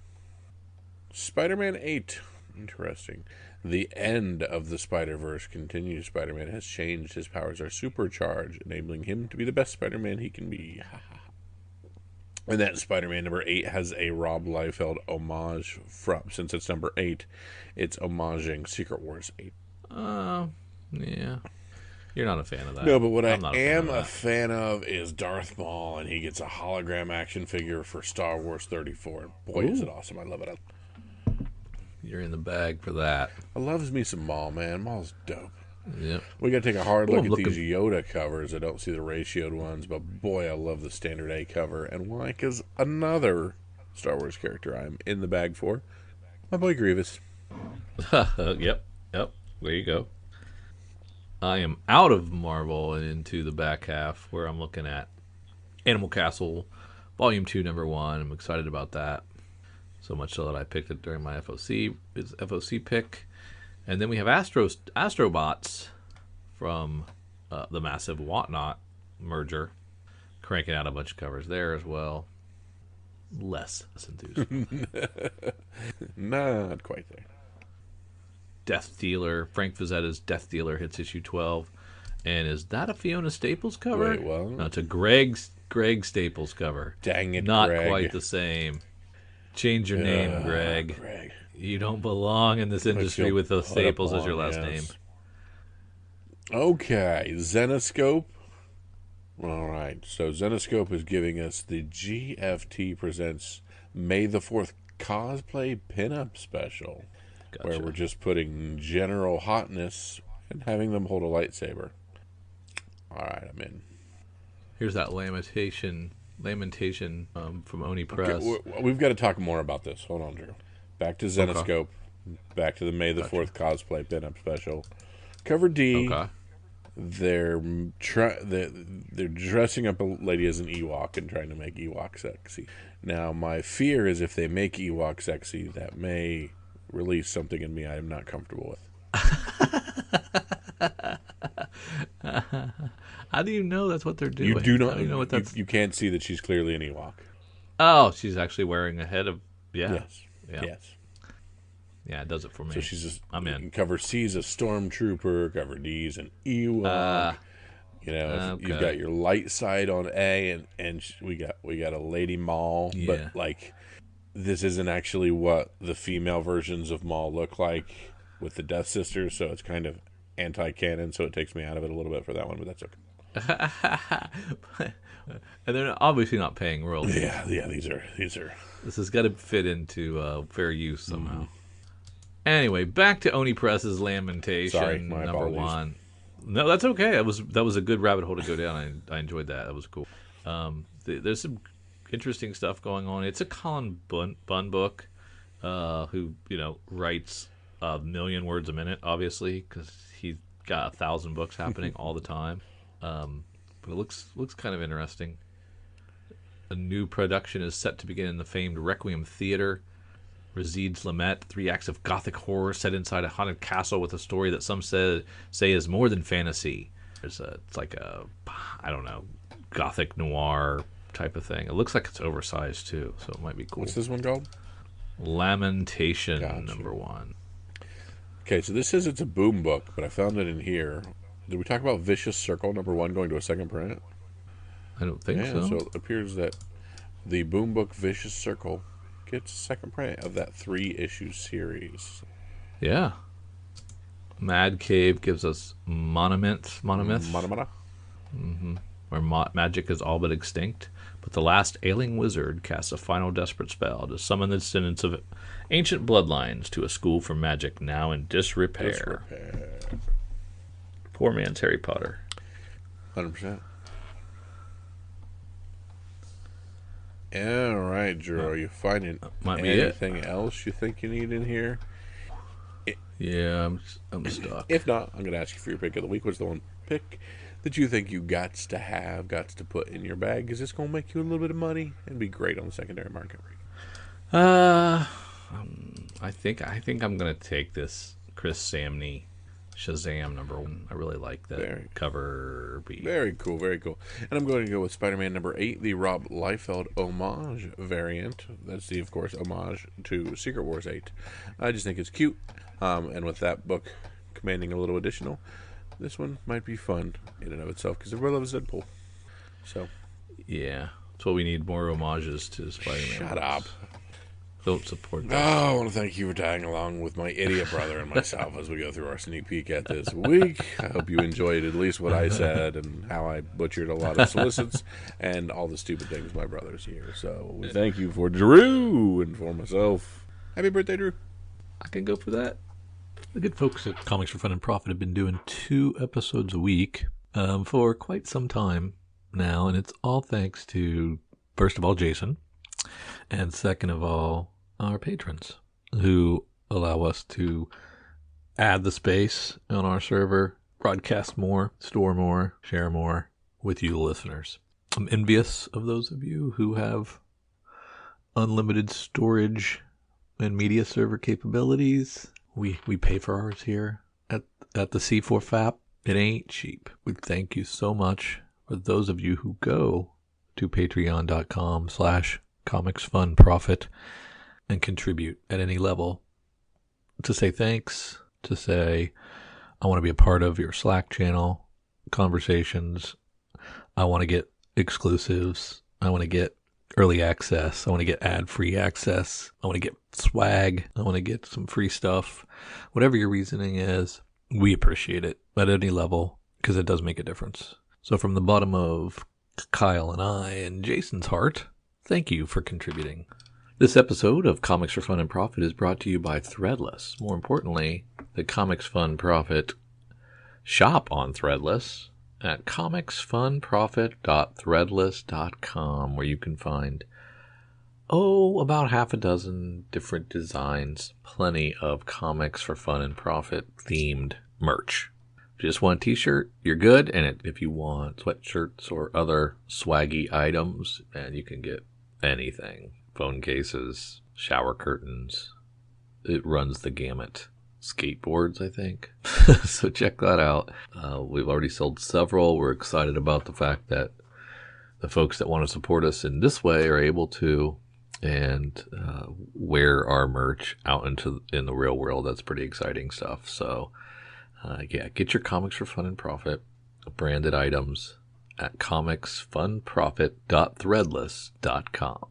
Spider-Man 8. Interesting. The end of the Spider-Verse continues. Spider-Man has changed. His powers are supercharged, enabling him to be the best Spider-Man he can be. And that Spider-Man number 8 has a Rob Liefeld homage since it's number 8. It's homaging Secret Wars 8. Yeah. You're not a fan of that. No, but what I am a fan of is Darth Maul, and he gets a hologram action figure for Star Wars 34. Boy, is it awesome. I love it. You're in the bag for that. I loves me some Maul, man. Maul's dope. Yep. We got to take a hard look at these Yoda covers. I don't see the ratioed ones, but boy, I love the standard A cover. And why? Because another Star Wars character I'm in the bag for. My boy Grievous. Yep. There you go. I am out of Marvel and into the back half where I'm looking at Animal Castle, Volume 2, Number 1. I'm excited about that. So much so that I picked it during my FOC pick. And then we have Astrobots from the massive Whatnot merger, cranking out a bunch of covers there as well. Less enthused. Not quite there. Death Dealer, Frank Frazzetta's Death Dealer hits issue 12. And is that a Fiona Staples cover? Wait, well, no, it's a Greg Staples cover. Dang it, Not Greg. quite the same. Change your name, Greg. You don't belong in this industry with those Staples as your last name. Okay, Zenoscope. All right, so Zenoscope is giving us the GFT Presents May the 4th Cosplay Pinup Special. Gotcha. Where we're just putting general hotness and having them hold a lightsaber. All right, I'm in. Here's that lamentation from Oni Press. Okay, we've got to talk more about this. Hold on, Drew. Back to Zenoscope. Okay. Back to the May the 4th Cosplay Pinup Special. Cover D. Okay. They're dressing up a lady as an Ewok and trying to make Ewok sexy. Now, my fear is if they make Ewok sexy, that may release something in me I am not comfortable with. How do you know that's what they're doing? You do not. How do you know what that's... You can't see that she's clearly an Ewok. Oh, she's actually wearing a head of... Yeah. Yes. Yeah. Yes. Yeah, it does it for me. So she's just... I'm in. Cover C is a Stormtrooper. Cover D is an Ewok. Okay. You've got your light side on A, and we got a Lady Maul. Yeah. But, this isn't actually what the female versions of Maul look like with the Death Sisters, so it's kind of anti-canon, so it takes me out of it a little bit for that one, but that's okay. And they're obviously not paying royalties. Yeah, these are. This has got to fit into fair use somehow. Anyway, back to Oni Press's Lamentation. Sorry, my number apologies. 1. No, that's okay. That was a good rabbit hole to go down. I enjoyed that. That was cool. There's some interesting stuff going on. It's a Colin Bunn book, who writes 1 million words a minute, obviously, because he's got 1,000 books happening all the time. But it looks kind of interesting. A new production is set to begin in the famed Requiem Theater. Resides Lament, 3 acts of gothic horror set inside a haunted castle with a story that some say is more than fantasy. It's like a, I don't know, gothic noir type of thing. It looks like it's oversized too, so it might be cool. What's this one called? Lamentation Gotcha. #1. Okay, so this says it's a boom book, but I found it in here. Did we talk about Vicious Circle #1 going to a second print? I don't think Yeah, so. so it appears that the boom book Vicious Circle gets a second print of that 3-issue series. Yeah. Mad Cave gives us Monomyth, Mana. where magic is all but extinct, but the last ailing wizard casts a final desperate spell to summon the descendants of ancient bloodlines to a school for magic now in disrepair. Poor man's Harry Potter. 100%. All right, Drew, are you finding Might be it. anything else you think you need in here? Yeah, I'm stuck. If not, I'm going to ask you for your pick of the week. What's the one pick that you think you gots to put in your bag? Because it's going to make you a little bit of money and be great on the secondary market. I think I'm gonna take this Chris Samney Shazam #1. I really like that cover. Very cool, very cool. And I'm going to go with Spider-Man #8, the Rob Liefeld homage variant. That's of course, homage to Secret Wars 8. I just think it's cute. And with that book commanding a little additional, this one might be fun in and of itself because everybody loves Deadpool. So, yeah, that's what we need, more homages to Spider-Man. Shut up. Don't support that. Oh, I want to thank you for tagging along with my idiot brother and myself as we go through our sneak peek at this week. I hope you enjoyed at least what I said and how I butchered a lot of solicits and all the stupid things my brother's here. So we thank you for Drew and for myself. Happy birthday, Drew. I can go for that. The good folks at Comics for Fun and Profit have been doing 2 episodes a week for quite some time now, and it's all thanks to, first of all, Jason, and second of all, our patrons who allow us to add the space on our server, broadcast more, store more, share more with you, the listeners. I'm envious of those of you who have unlimited storage and media server capabilities. We pay for ours here at the C4FAP. It ain't cheap. We thank you so much for those of you who go to patreon.com/comicsfunprofit and contribute at any level to say thanks, to say, I want to be a part of your Slack channel conversations. I want to get exclusives. I want to get early access. I want to get ad-free access. I want to get swag. I want to get some free stuff. Whatever your reasoning is, we appreciate it at any level because it does make a difference. So from the bottom of Kyle and I and Jason's heart, thank you for contributing. This episode of Comics for Fun and Profit is brought to you by Threadless. More importantly, the Comics Fun Profit shop on Threadless at comicsfunprofit.threadless.com, where you can find, about half a dozen different designs, plenty of Comics for Fun and Profit themed merch. If you just want a t-shirt, you're good, and if you want sweatshirts or other swaggy items, and you can get anything. Phone cases, shower curtains, it runs the gamut. Skateboards, I think. So check that out. We've already sold several. We're excited about the fact that the folks that want to support us in this way are able to and wear our merch out in the real world. That's pretty exciting stuff. So get your Comics for Fun and Profit branded items at comicsfunprofit.threadless.com.